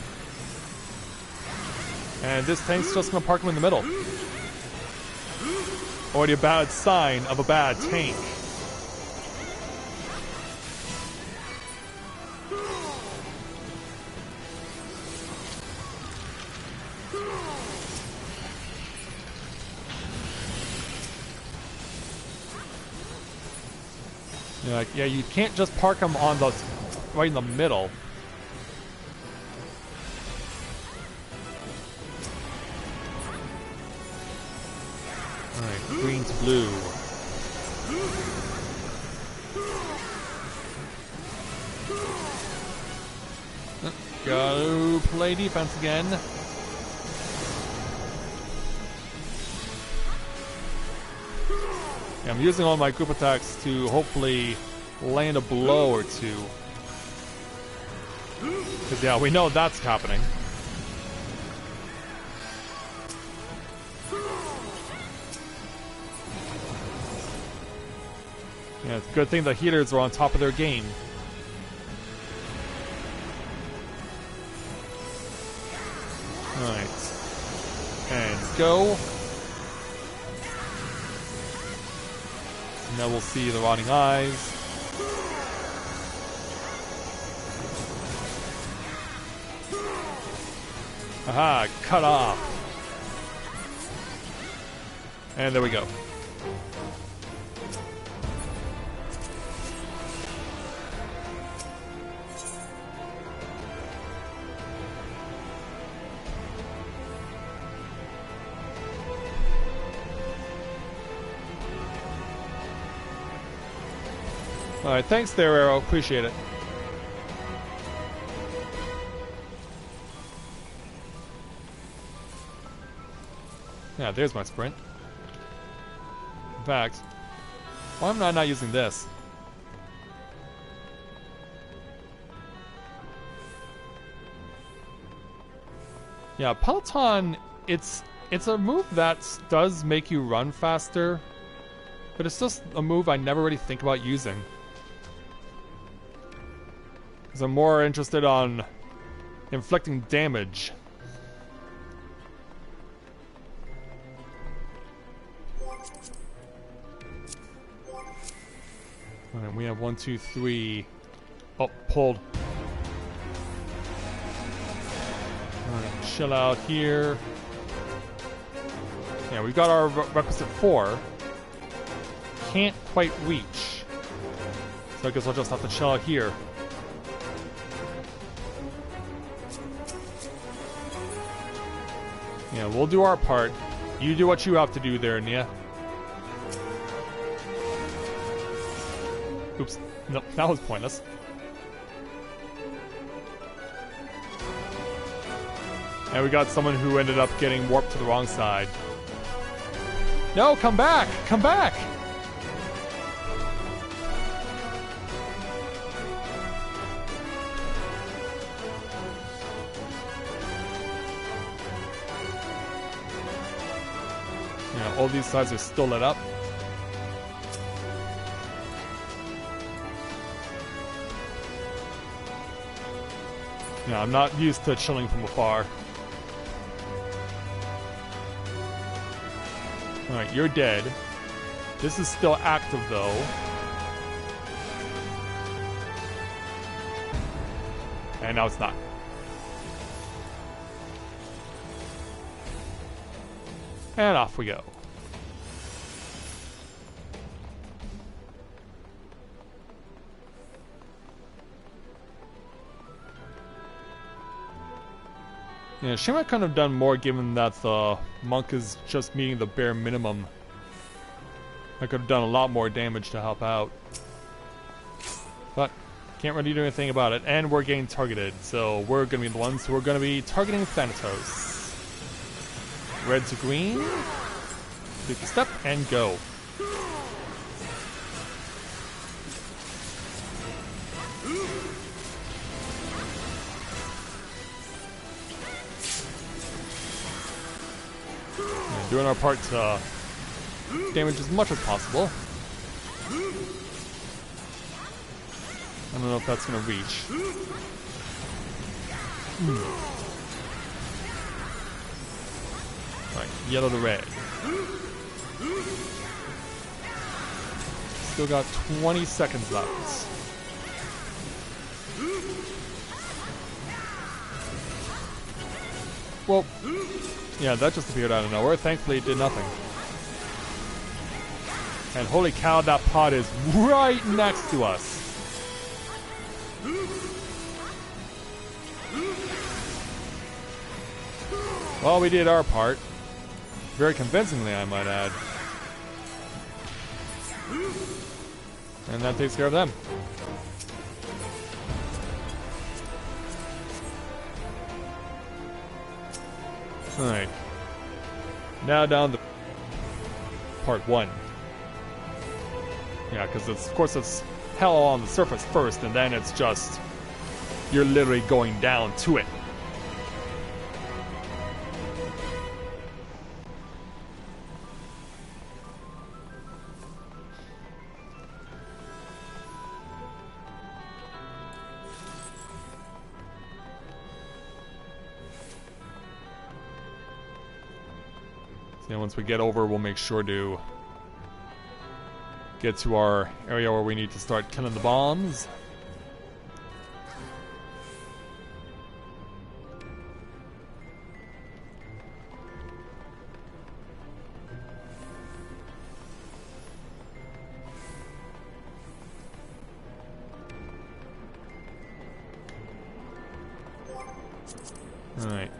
And this tank's just gonna park him in the middle. Already a bad sign of a bad tank. Yeah, you can't just park him on the right in the middle. Alright, green to blue. Go play defense again. Yeah, I'm using all my group attacks to hopefully land a blow or two. Because, yeah, we know that's happening. Yeah, it's a good thing the healers are on top of their game. Alright. And go. Now we'll see the rotting eyes. Aha, cut off. And there we go. Alright, thanks there, Arrow. Appreciate it. Yeah, there's my sprint. In fact, why am I not using this? Yeah, Peloton, it's a move that does make you run faster, but it's just a move I never really think about using. Because I'm more interested on inflicting damage. Alright, we have 1, 2, 3. Oh, pulled. Alright, chill out here. Yeah, we've got our requisite 4. Can't quite reach. So I guess I'll just have to chill out here. Yeah, we'll do our part. You do what you have to do there, Nia. Oops. Nope, that was pointless. And we got someone who ended up getting warped to the wrong side. No, come back! Come back! Yeah, all these sides are still lit up. Yeah, I'm not used to chilling from afar. Alright, you're dead. This is still active, though. And now it's not. And off we go. Yeah, she might kind of done more given that the monk is just meeting the bare minimum. I could have done a lot more damage to help out. But can't really do anything about it. And we're getting targeted, so we're going to be the ones who are going to be targeting Thanatos. Red to green. Take the step and go. Doing our part to damage as much as possible. I don't know if that's going to reach. Alright, yellow to red. Still got 20 seconds left. Well, yeah, that just appeared out of nowhere. Thankfully, it did nothing. And holy cow, that pod is right next to us. Well, we did our part. Very convincingly, I might add. And that takes care of them. Alright. Now down to part 1. Yeah, because of course it's hell on the surface first, and then it's just... you're literally going down to it. So once we get over, we'll make sure to get to our area where we need to start killing the bombs. Alright.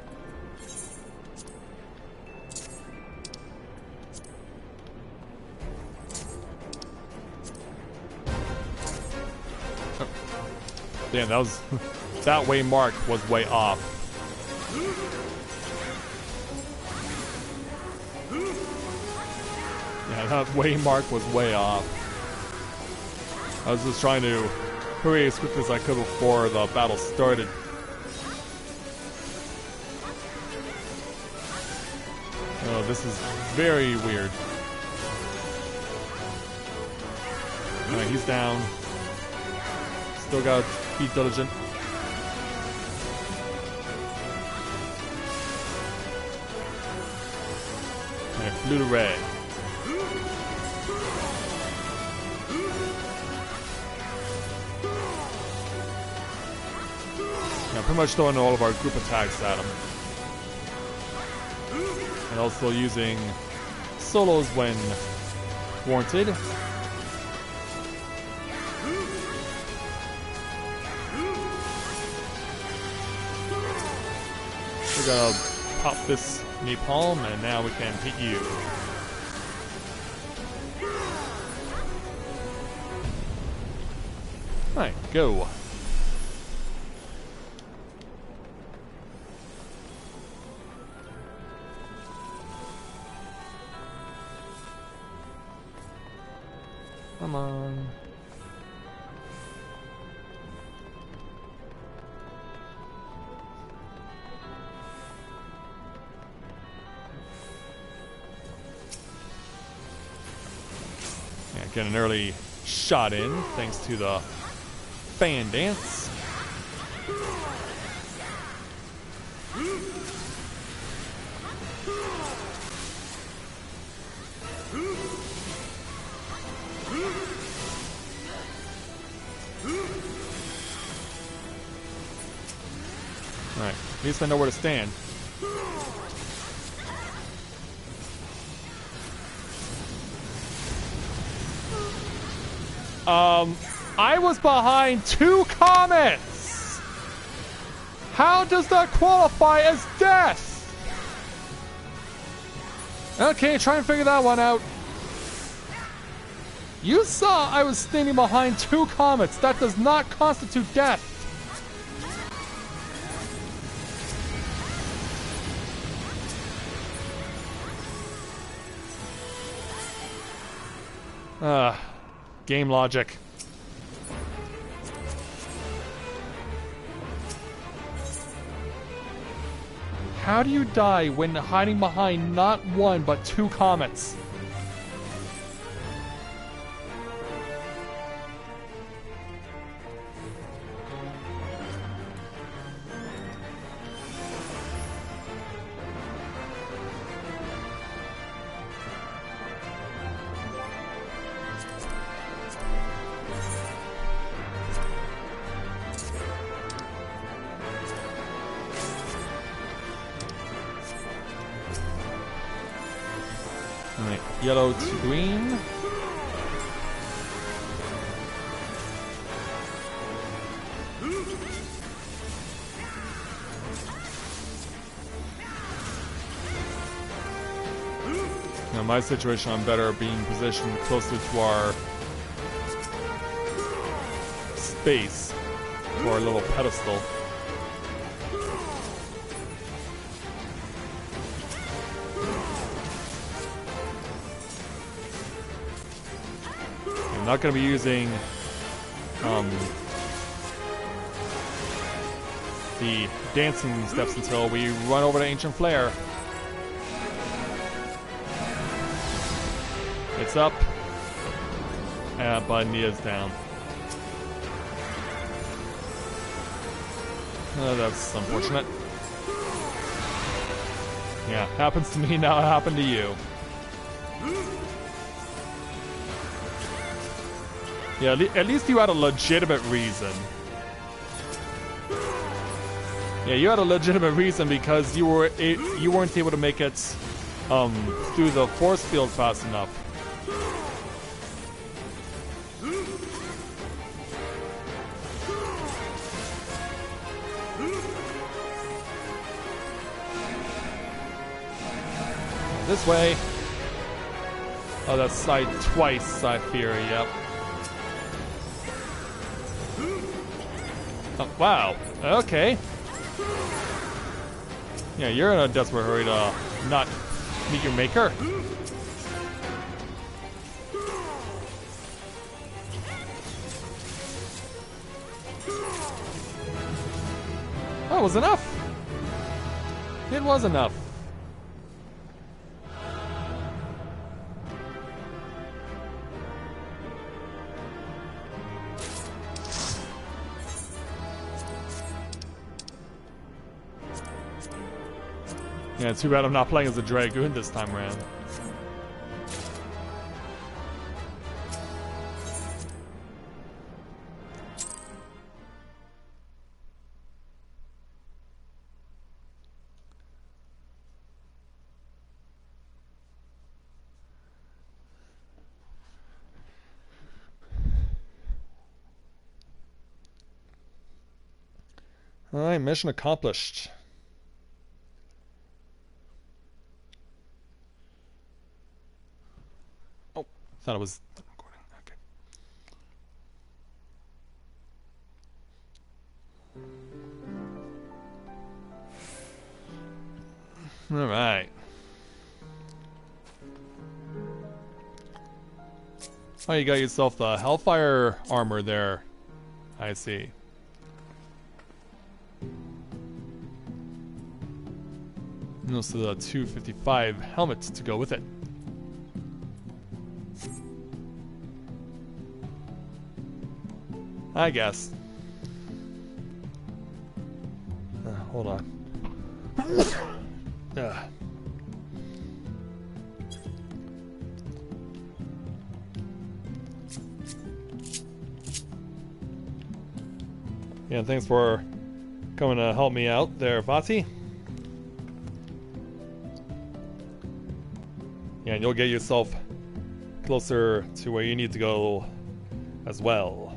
Oh. Damn, that was... that way mark was way off. Yeah, that way mark was way off. I was just trying to hurry as quickly as I could before the battle started. Oh, this is very weird. Alright, he's down. Still gotta be diligent. Alright, blue to red. Yeah, pretty much throwing all of our group attacks at him. And also using solos when warranted. We're gonna pop this napalm, and now we can hit you. Alright, go. Come on. Yeah, get an early shot in thanks to the fan dance. Alright, at least I know where to stand. I was behind 2 comets! How does that qualify as death? Okay, try and figure that one out. You saw I was standing behind 2 comets. That does not constitute death. Game logic. How do you die when hiding behind not 1 but 2 comets? Alright, yellow to green. my situation, I'm better being positioned closer to our space, to our little pedestal. I'm not going to be using the dancing steps until we run over to Ancient Flare. It's up, but Nia's down. Oh, that's unfortunate. Yeah, happens to me now, it happened to you. Yeah, at least you had a legitimate reason. Yeah, you had a legitimate reason because you weren't able to make it through the force field fast enough. This way. Oh, that's side twice, I fear, yep. Oh, wow, okay. Yeah, you're in a desperate hurry to not meet your maker. That was enough. It was enough. Yeah, too bad I'm not playing as a Dragoon this time around. Alright, mission accomplished. Oh, thought it was recording. Okay. Alright. Oh, you got yourself the Hellfire armor there. I see. And also the 255 helmet to go with it. I guess. Hold on. Yeah, thanks for coming to help me out there, Vati. Yeah, and you'll get yourself closer to where you need to go as well.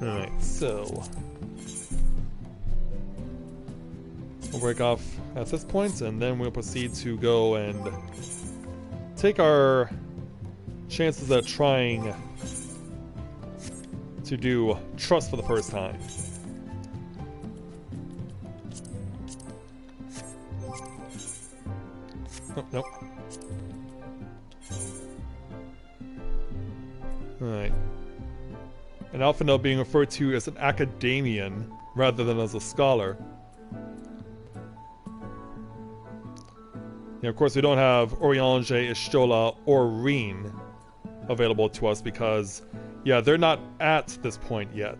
Alright, so we'll break off at this point, and then we'll proceed to go and take our chances at trying to do Trust for the first time. Oh, nope. Alright. An Alphinaud being referred to as an academician rather than as a scholar. Yeah, of course we don't have Oriange, Ishtola, or Reen available to us because, yeah, they're not at this point yet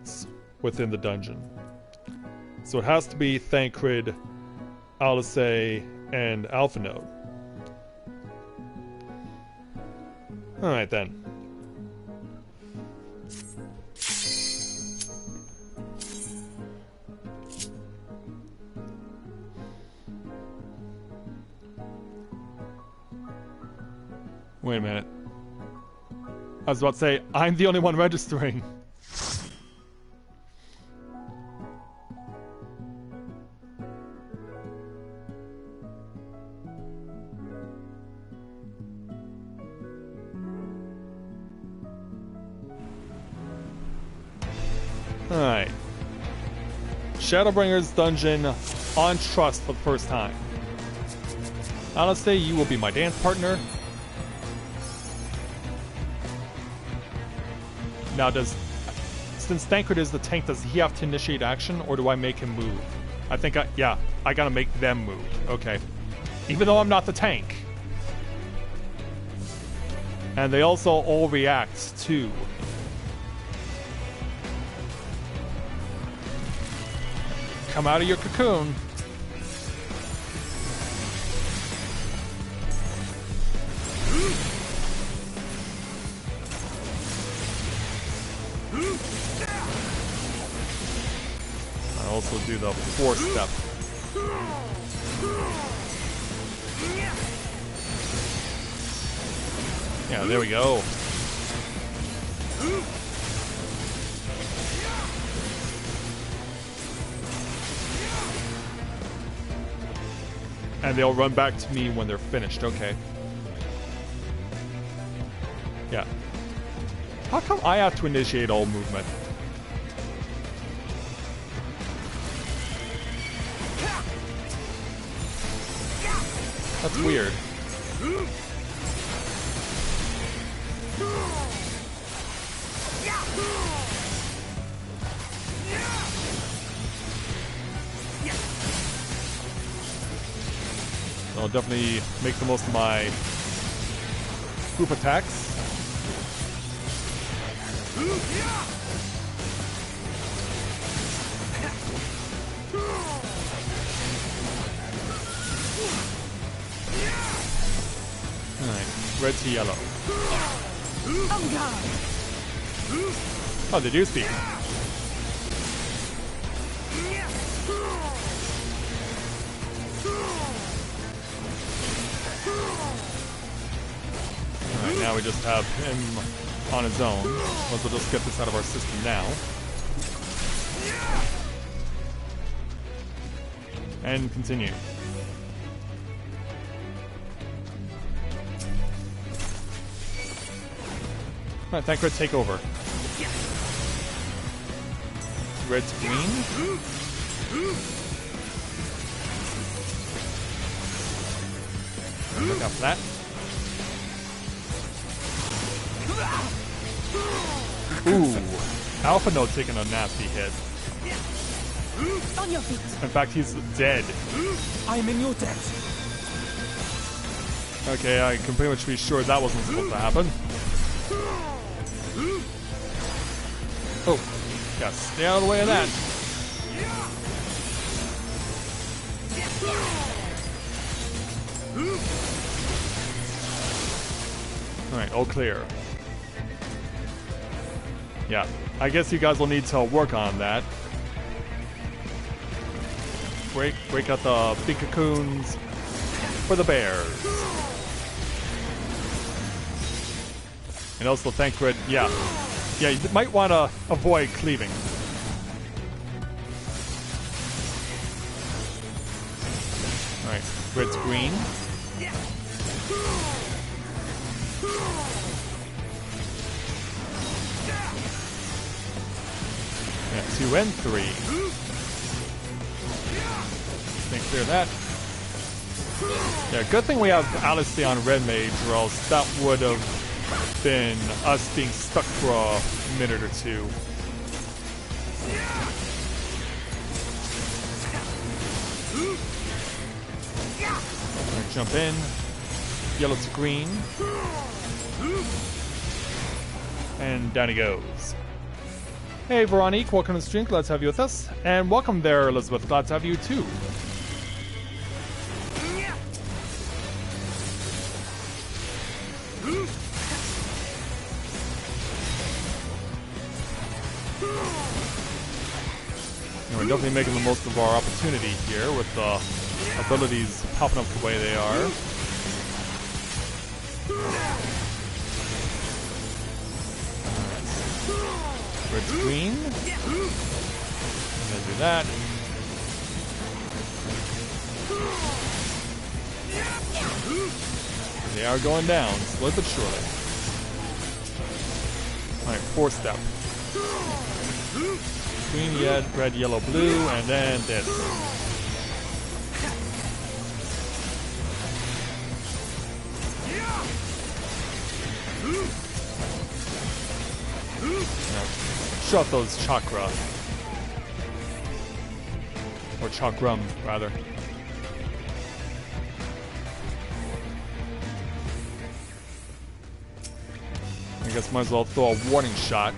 within the dungeon. So it has to be Thancred, Alice, and Alphinaud. Alright then. Wait a minute. I was about to say, I'm the only one registering. Alright. Shadowbringers dungeon on trust for the first time. Honestly, you will be my dance partner. Now since Thancred is the tank, does he have to initiate action, or do I make him move? I gotta make them move. Okay. Even though I'm not the tank. And they also all react, too. Come out of your cocoon. I also do the 4-step. Yeah, there we go. And they'll run back to me when they're finished, okay. Yeah. How come I have to initiate all movement? That's weird. I'll definitely make the most of my group attacks. Alright, red to yellow. Oh, they do speak. Alright, now we just have him on his own. Let's just get this out of our system now. And continue. Alright, Thancred, take over. Red to green. Look out for that. Ooh. Alpha Note taking a nasty hit. On your feet. In fact, he's dead. I'm in your debt. Okay, I can pretty much be sure that wasn't supposed to happen. Oh, yeah, stay out of the way of that. Alright, all clear. Yeah, I guess you guys will need to work on that. Break out the big cocoons for the bears. And also Thancred, yeah, you might want to avoid cleaving. Alright, red's green. Yeah, 2 and 3. Think clear that. Yeah, good thing we have Alice on Red Mage, or else that would have been us being stuck for a minute or two. Right, jump in. Yellow to green. And down he goes. Hey Veronique, welcome to the stream, glad to have you with us. And welcome there, Elizabeth, glad to have you too. And we're definitely making the most of our opportunity here with the abilities popping up the way they are. Red's green. I'm gonna do that. They are going down, slowly but surely. Alright, 4-step. green, red, yellow, blue, and then this. Shut those chakra. Or chakram, rather. I guess might as well throw a warning shot.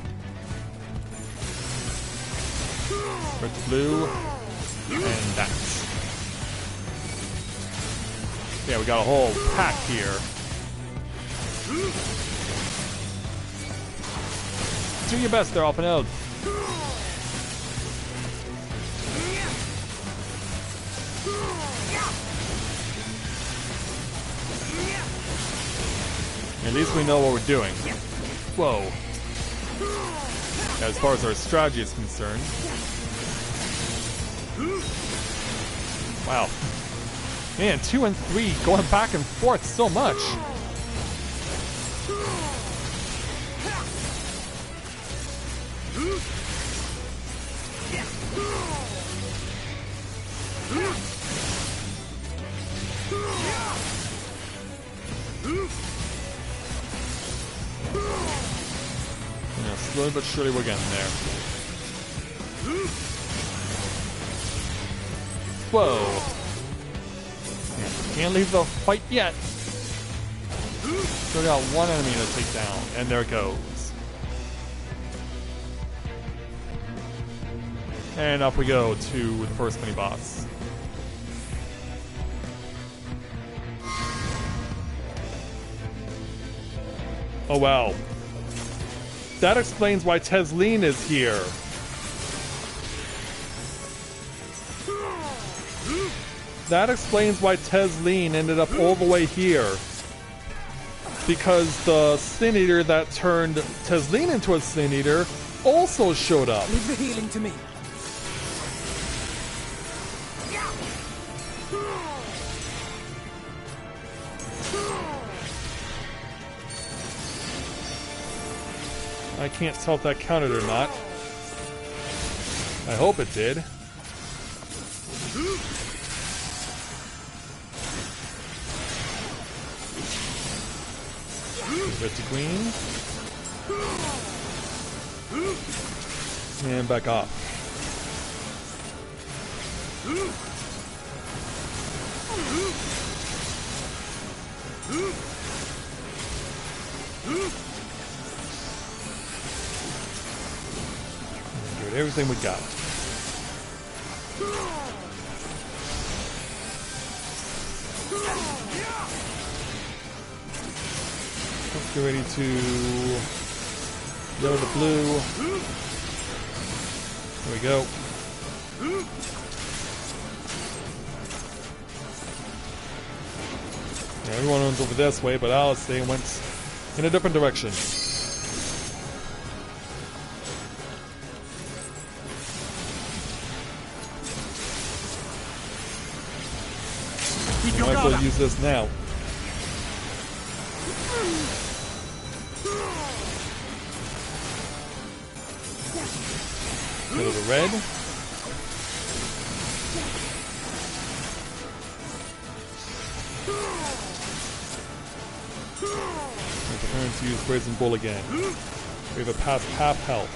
Red to blue. And that. Yeah, we got a whole pack here. Do your best there, Alpinode. At least we know what we're doing. Whoa. As far as our strategy is concerned. Wow. Man, 2 and 3 going back and forth so much. Yeah, slowly but surely we're getting there. Whoa. Yeah, can't leave the fight yet. Still got one enemy to take down, and there it goes. And up we go to the first mini boss. Oh wow. That explains why Tesleen is here. That explains why Tesleen ended up all the way here. Because the Sin Eater that turned Tesleen into a Sin Eater also showed up. Leave the healing to me. I can't tell if that counted or not. I hope it did. Red to green. And back off. Give it everything we got. Let's get ready to go to blue. There we go. Yeah, everyone runs over this way, but Alice, they went in a different direction. I might as well use this now. Go to the red. I'm preparing to use Brazen Bull again. We have a past half health.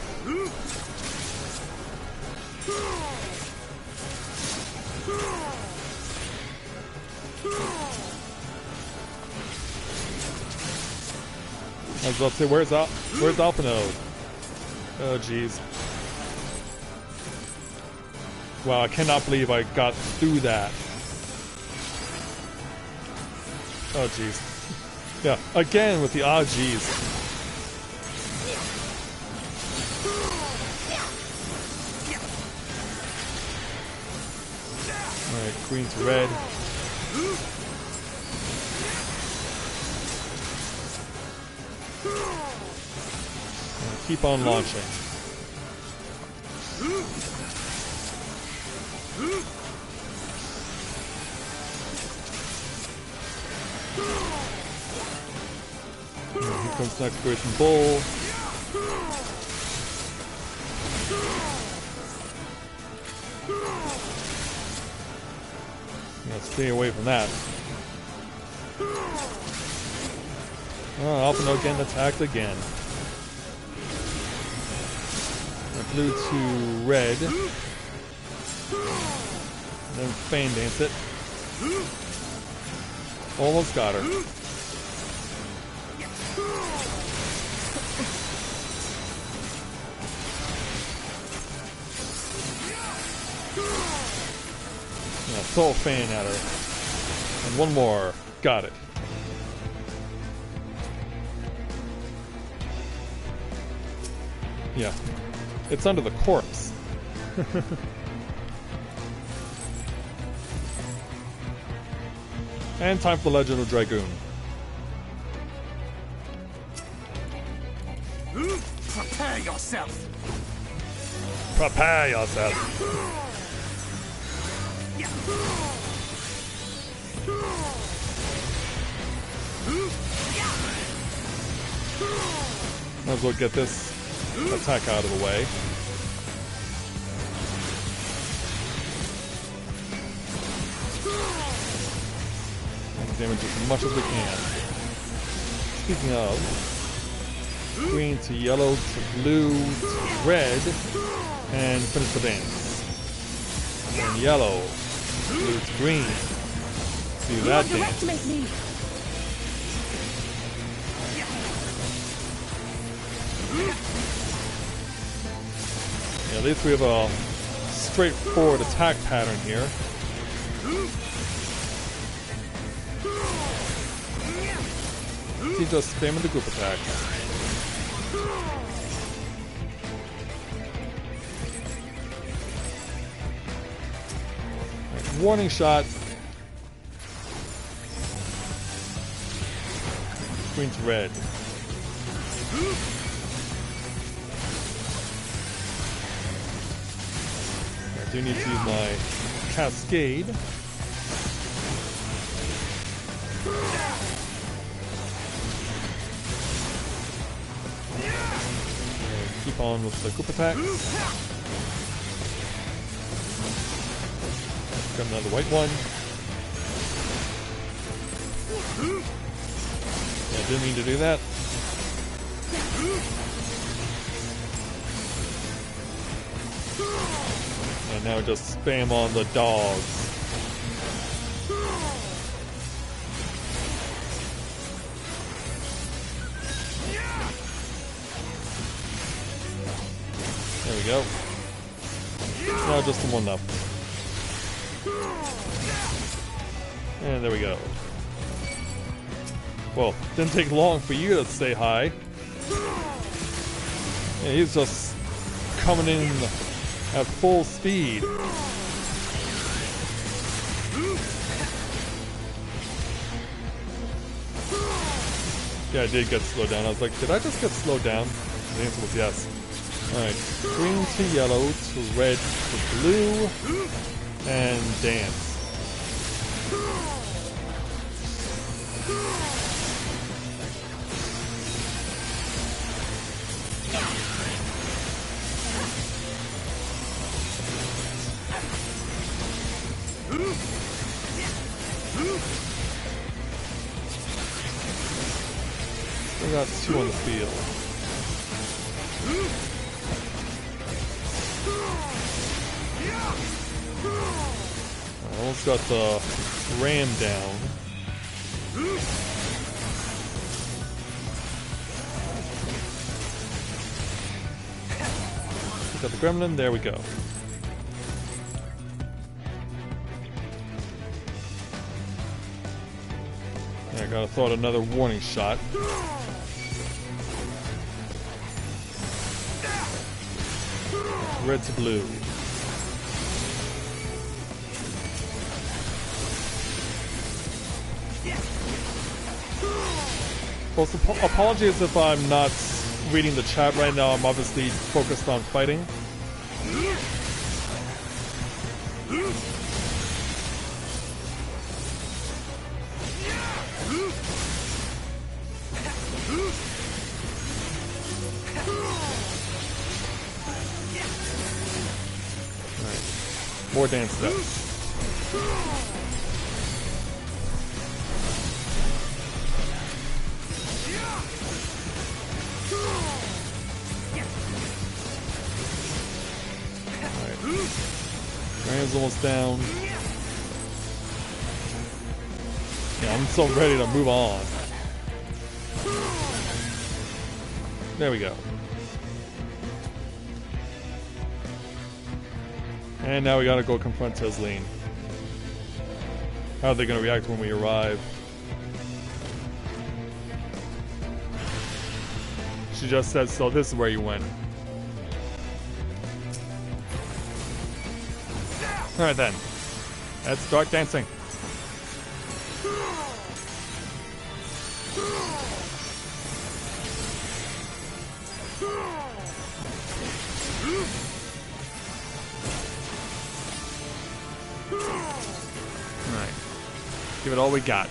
I was about to say, where's Alpinode? Oh, jeez. Wow, I cannot believe I got through that. Oh, jeez. Yeah, again with the ah, jeez. Alright, green to red. Keep on launching. Here comes next Brazen Bull. Let's stay away from that. Oh, Alphino getting attacked again. Blue to red. And then Feign Dance it. Almost got her. Yeah, throw a fan at her. And one more. Got it. Yeah. It's under the corpse. And time for the Legend of Dragoon. Prepare yourself. Prepare yourself. Might as well get this attack out of the way. Damage as much as we can. Speaking of, green to yellow to blue to red, and finish the dance. And yellow, blue to green. Do that dance. Yeah, at least we have a straightforward attack pattern here. He's just spamming the group attacks. Right, warning shot. Green to red. I do need to use my cascade. Keep on with the group attacks. Grab another white one. Yeah, didn't mean to do that. And now just spam on the dogs. There we go. Now just the one up. And there we go. Well, didn't take long for you to say hi. Yeah, he's just coming in at full speed. Yeah, I did get slowed down. I was like, did I just get slowed down? The answer was yes. Alright, green to yellow to red to blue, and dance. We got two on the field. Almost got the ram down. Got the gremlin, there we go. I gotta throw out another warning shot. Red to blue. Well, so apologies if I'm not reading the chat right now. I'm obviously focused on fighting. More dance steps. is almost down. Yeah, I'm so ready to move on. There we go. And now we gotta go confront Tesleen. How are they gonna react when we arrive? She just said, so this is where you went. Alright then. Let's start dancing. Alright. Give it all we got.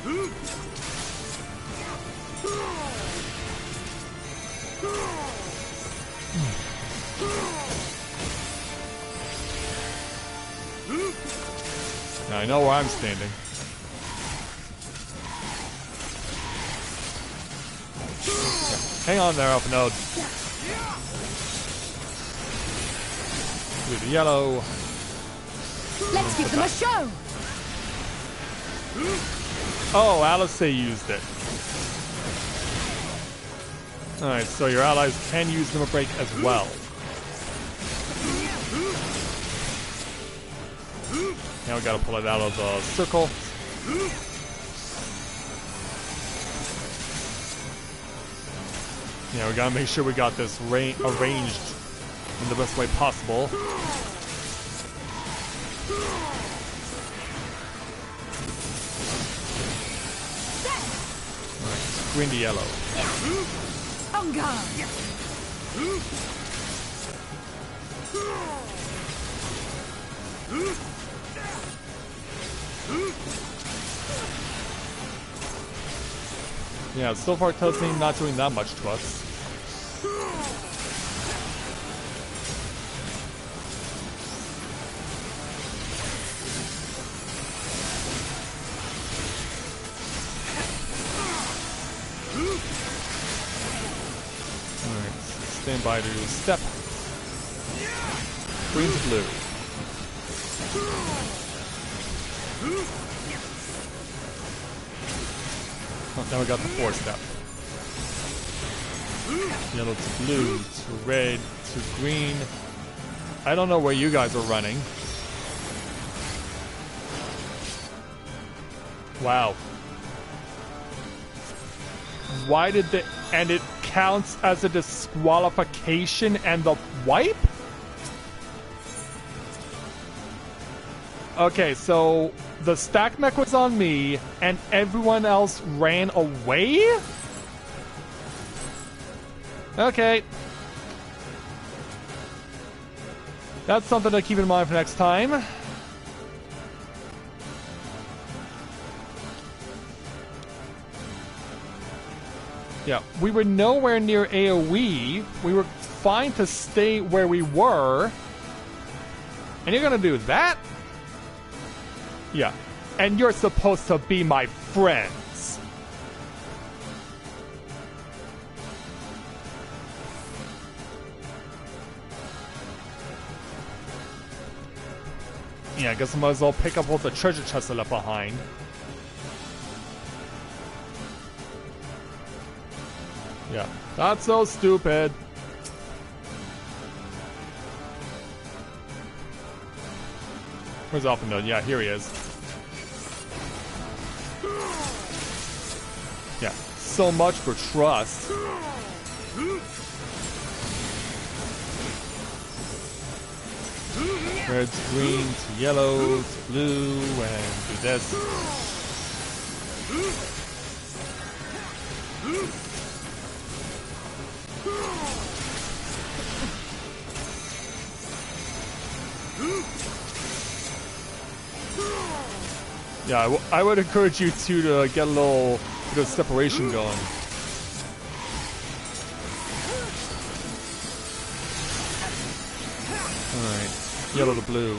Now I know where I'm standing. Hang on there, up node. Do the yellow. Let's give them a show. Oh, Alice used it. Alright, so your allies can use Limit Break as well. Now we gotta pull it out of the circle. Yeah, we gotta make sure we got this arranged in the best way possible. Alright, green to yellow. On guard. Yeah, so far Tesleen not doing that much to us. Alright, stand by to step. Green to blue. Oh, now we got the 4-step. Yellow to blue, to red, to green. I don't know where you guys are running. Wow. Why did the... And it counts as a disqualification and the wipe? Okay, so the stack mech was on me and everyone else ran away? Okay. That's something to keep in mind for next time. Yeah, we were nowhere near AoE. We were fine to stay where we were. And you're gonna do that? Yeah. And you're supposed to be my friends. Yeah, I guess I might as well pick up all the treasure chests I left behind. Yeah, that's so stupid. Where's Alpha Node? Yeah, here he is. Yeah, so much for trust. Red's green to yellow to blue and do this. Yeah, I would encourage you two to get a little bit of separation going. Alright, yellow to blue.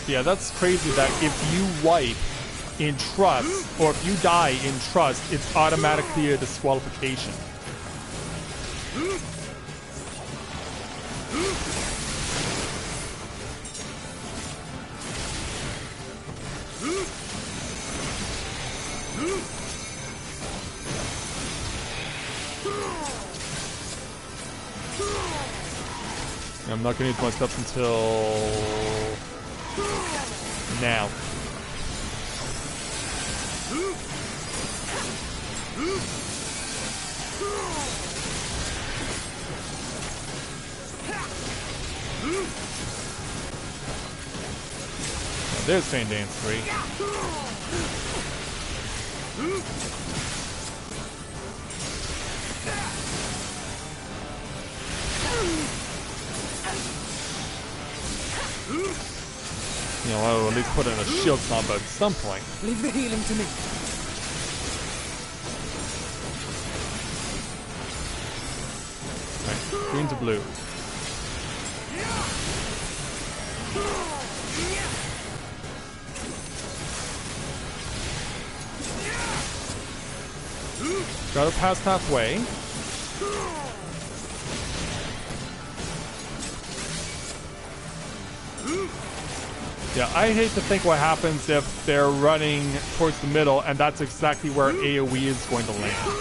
Yeah, that's crazy that if you wipe in trust, or if you die in trust, it's automatically a disqualification. I'm not gonna use my steps until now. Now there's Fan Dance 3. You know, I'll at least put in a shield combo at some point. Leave the healing to me. Right, green to blue. Got it past halfway. Yeah, I hate to think what happens if they're running towards the middle and that's exactly where AoE is going to land.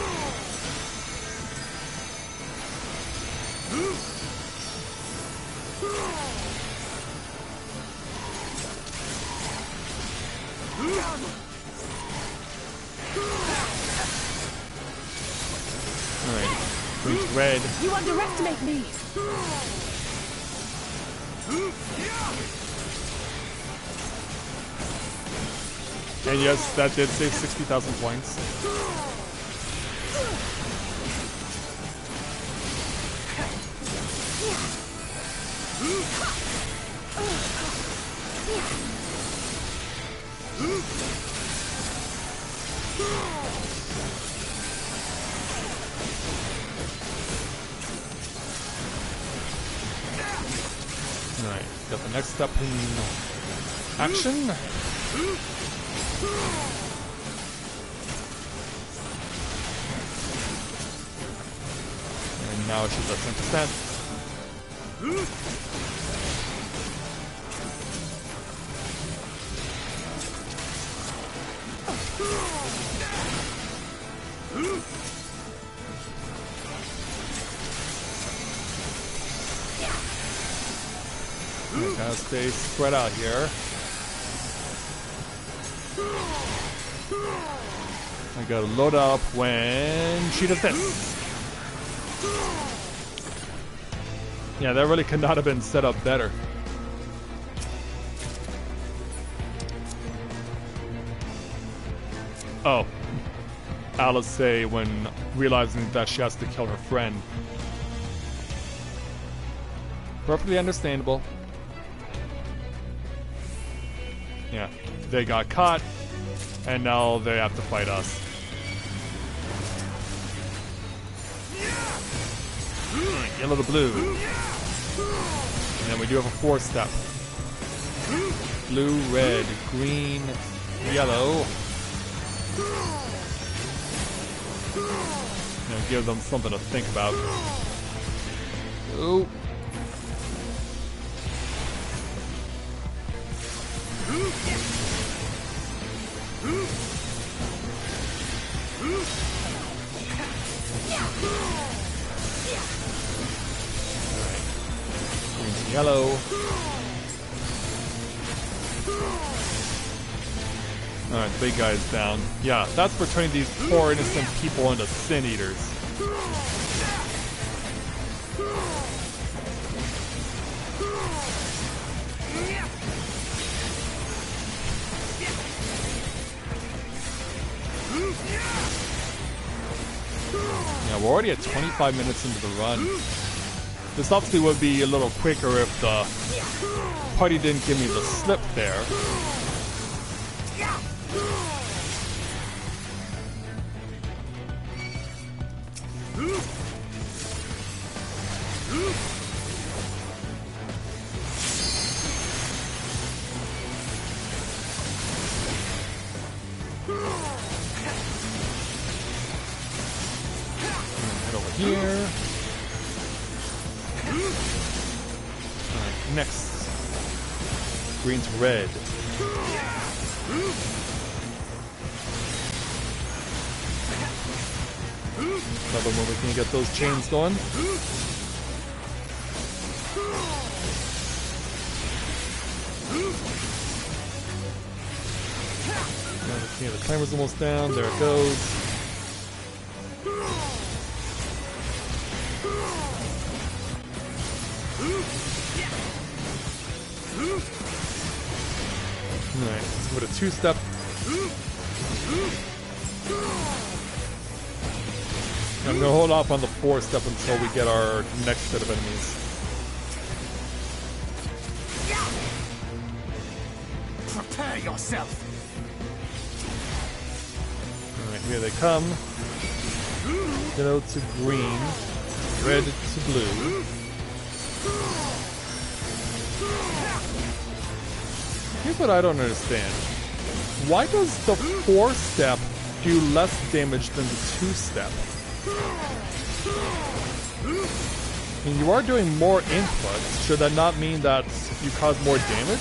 Alright, green to red. You underestimate me. And yes, that did save 60,000 points. Alright, got the next step in action. And now she's at 10%. Gotta stay spread out here. I gotta load up when she does this. Yeah, that really could not have been set up better. Oh. Alice say when realizing that she has to kill her friend. Perfectly understandable. Yeah, they got caught, and now they have to fight us. Yellow to blue. And then we do have a 4-step. Blue, red, green, yellow. And give them something to think about. Ooh. Yellow. Alright, the big guy's down. Yeah, that's for turning these poor innocent people into sin eaters. Yeah, we're already at 25 minutes into the run. This obviously would be a little quicker if the party didn't give me the slip there. Head over here. next? Green to red. Another one we can get those chains going. Okay, the timer's almost down. There it goes. Alright, let's go to two-step. I'm gonna hold off on the four-step until we get our next set of enemies. Prepare yourself. Alright, here they come. Yellow to green, red to blue. Here's what I don't understand. Why does the four-step do less damage than the two-step? And you are doing more inputs. Should that not mean that you cause more damage?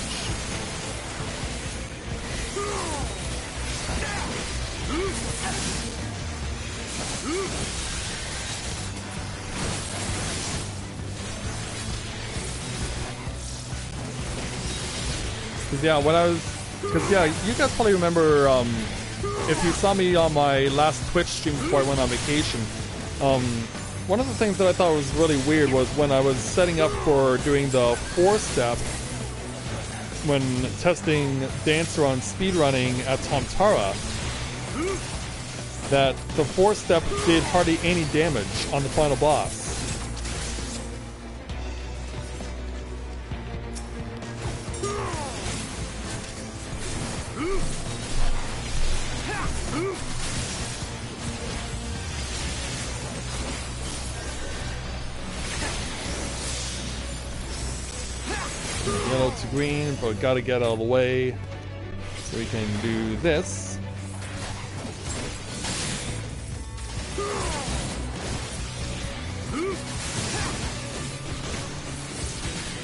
Because you guys probably remember, if you saw me on my last Twitch stream before I went on vacation, one of the things that I thought was really weird was when I was setting up for doing the four-step, when testing Dancer on speedrunning at Tomtara, that the four-step did hardly any damage on the final boss. Yellow to green, but gotta get out of the way so we can do this.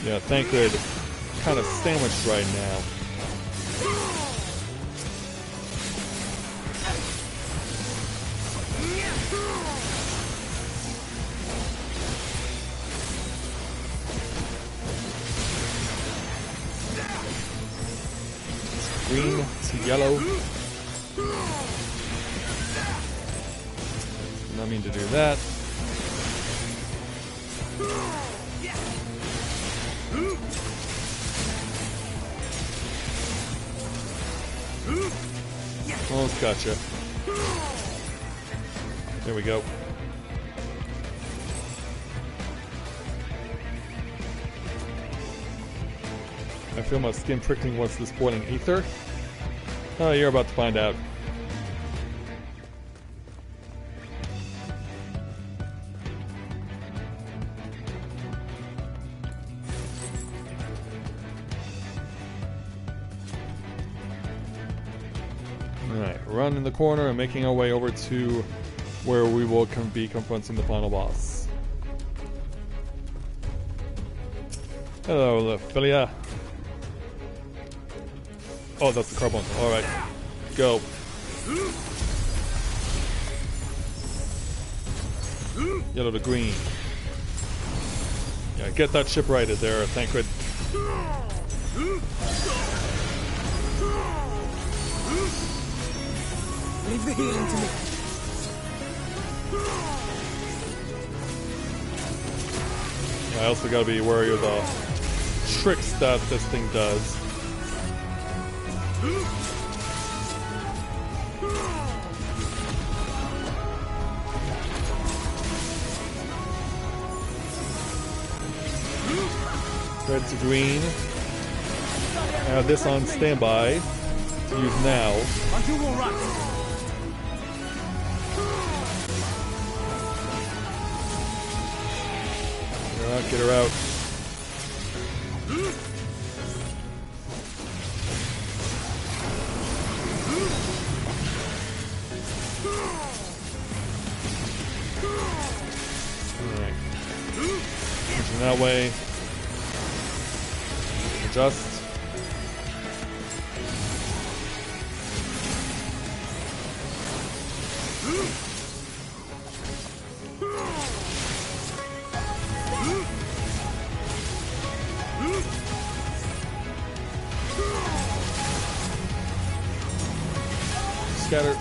Yeah, Thancred kind of sandwiched right now. Green to yellow. Did not mean to do that. Almost gotcha. There we go. I feel my skin prickling once this boiling ether. Oh, you're about to find out. Alright, run in the corner and making our way over to where we will be confronting the final boss. Hello, Ophelia. Oh, that's the carbon. Alright. Go. Yellow to green. Yeah, get that ship righted there, Thancred. Leave the healing to me. I also gotta be wary of the tricks that this thing does. Red to green. I have this on standby to use now. Until we're right. Get her out. Alright. Pushing that way. Adjust. Scatter.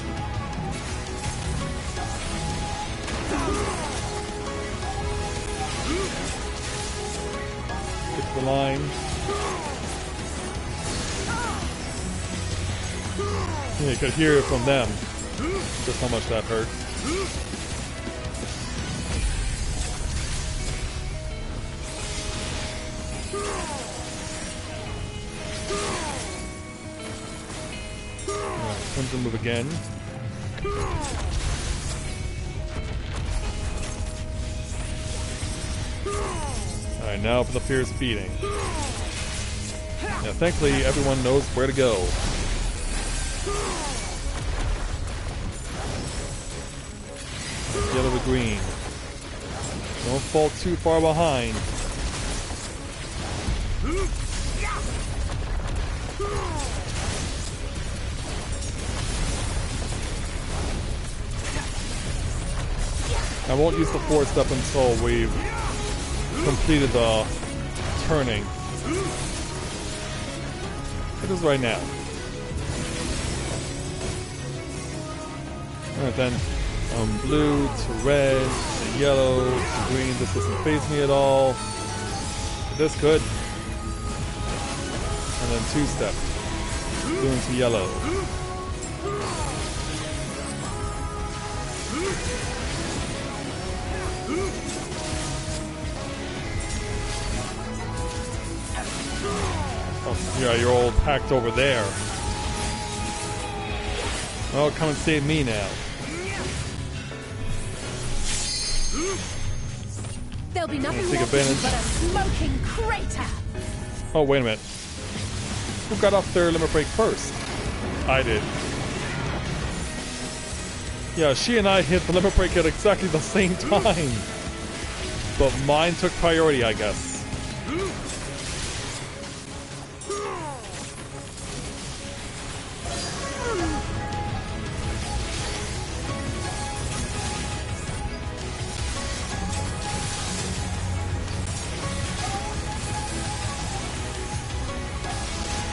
Get to the line. Yeah, you could hear it from them. Just how much that hurt. Comes to move again. Alright, now for the fierce beating. Yeah, thankfully everyone knows where to go. Yellow to green. Don't fall too far behind. I won't use the force step until we've completed the turning. It is right now. Alright then. Blue to red to yellow to green. This doesn't faze me at all. This could. And then two-step. Blue into yellow. Oh, yeah, you're all packed over there. Oh, come and save me now. There'll be nothing Take left advantage. but a smoking crater. Oh, wait a minute. Who got off their limit break first? I did. Yeah, she and I hit the limit break at exactly the same time. But mine took priority, I guess.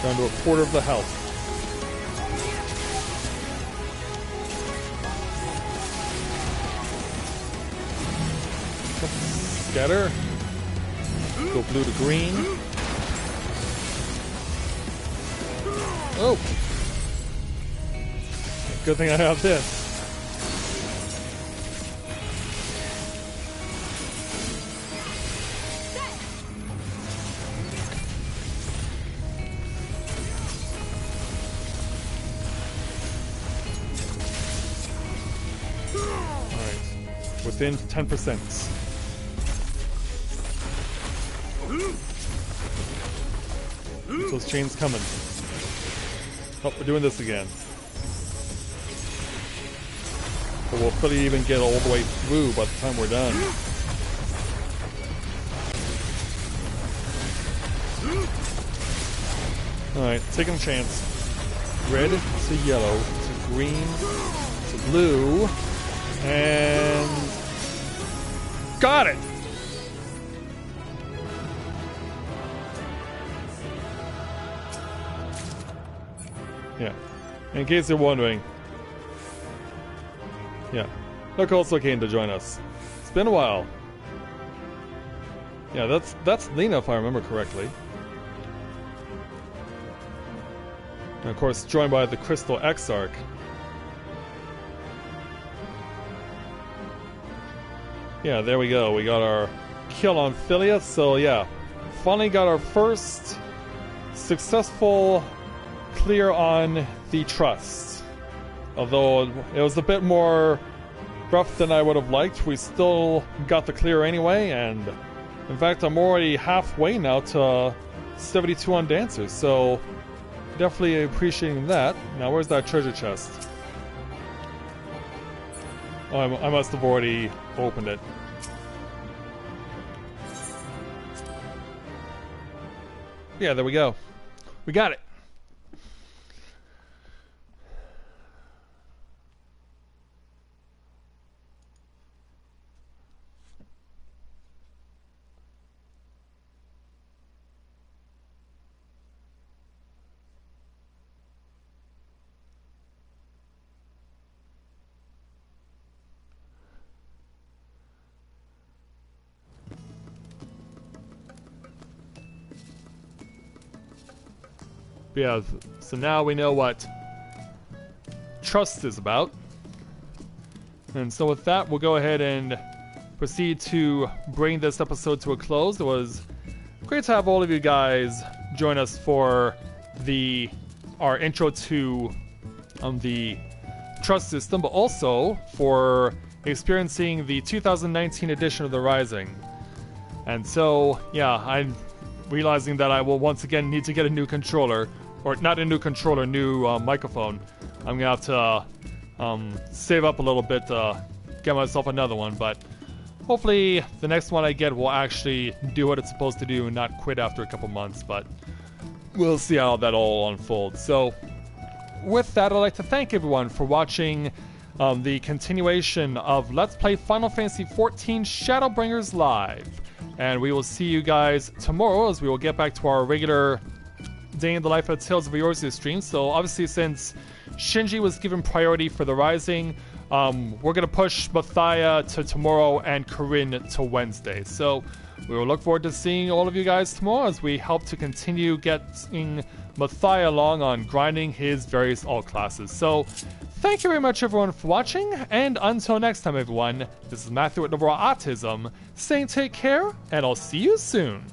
Down to a quarter of the health. Scatter. Go blue to green. Oh! Good thing I have this. Within 10%. Those chains coming. Oh, we're doing this again. But we'll probably even get all the way through by the time we're done. Alright, taking a chance. Red to yellow to green to blue. And got it! Yeah. In case you're wondering. Yeah. Look also came to join us. It's been a while. Yeah, that's Lena if I remember correctly. And of course joined by the Crystal Exarch. Yeah, there we go. We got our kill on Philia. So yeah, finally got our first successful clear on the Trust. Although it was a bit more rough than I would have liked, we still got the clear anyway. And in fact, I'm already halfway now to 72 on Dancers. So definitely appreciating that. Now, where's that treasure chest? Oh, I must have already opened it. Yeah, there we go. We got it. Yeah, so now we know what trust is about. And so with that, we'll go ahead and proceed to bring this episode to a close. It was great to have all of you guys join us for our intro to the trust system, but also for experiencing the 2019 edition of The Rising. And so, yeah, I'm realizing that I will once again need to get a new controller. Or not a new controller, new microphone. I'm gonna have to save up a little bit to get myself another one, but hopefully the next one I get will actually do what it's supposed to do and not quit after a couple months, but we'll see how that all unfolds. So with that, I'd like to thank everyone for watching the continuation of Let's Play Final Fantasy XIV Shadowbringers Live. And we will see you guys tomorrow as we will get back to our regular day in the life of Tales of Eorzea stream. So obviously, since Shinji was given priority for The Rising, we're gonna push Mathia to tomorrow and Corinne to Wednesday. So we will look forward to seeing all of you guys tomorrow as we help to continue getting Mathia along on grinding his various alt classes. So thank you very much everyone for watching, and until next time everyone, this is Matthew at Novaura Autism saying take care, and I'll see you soon.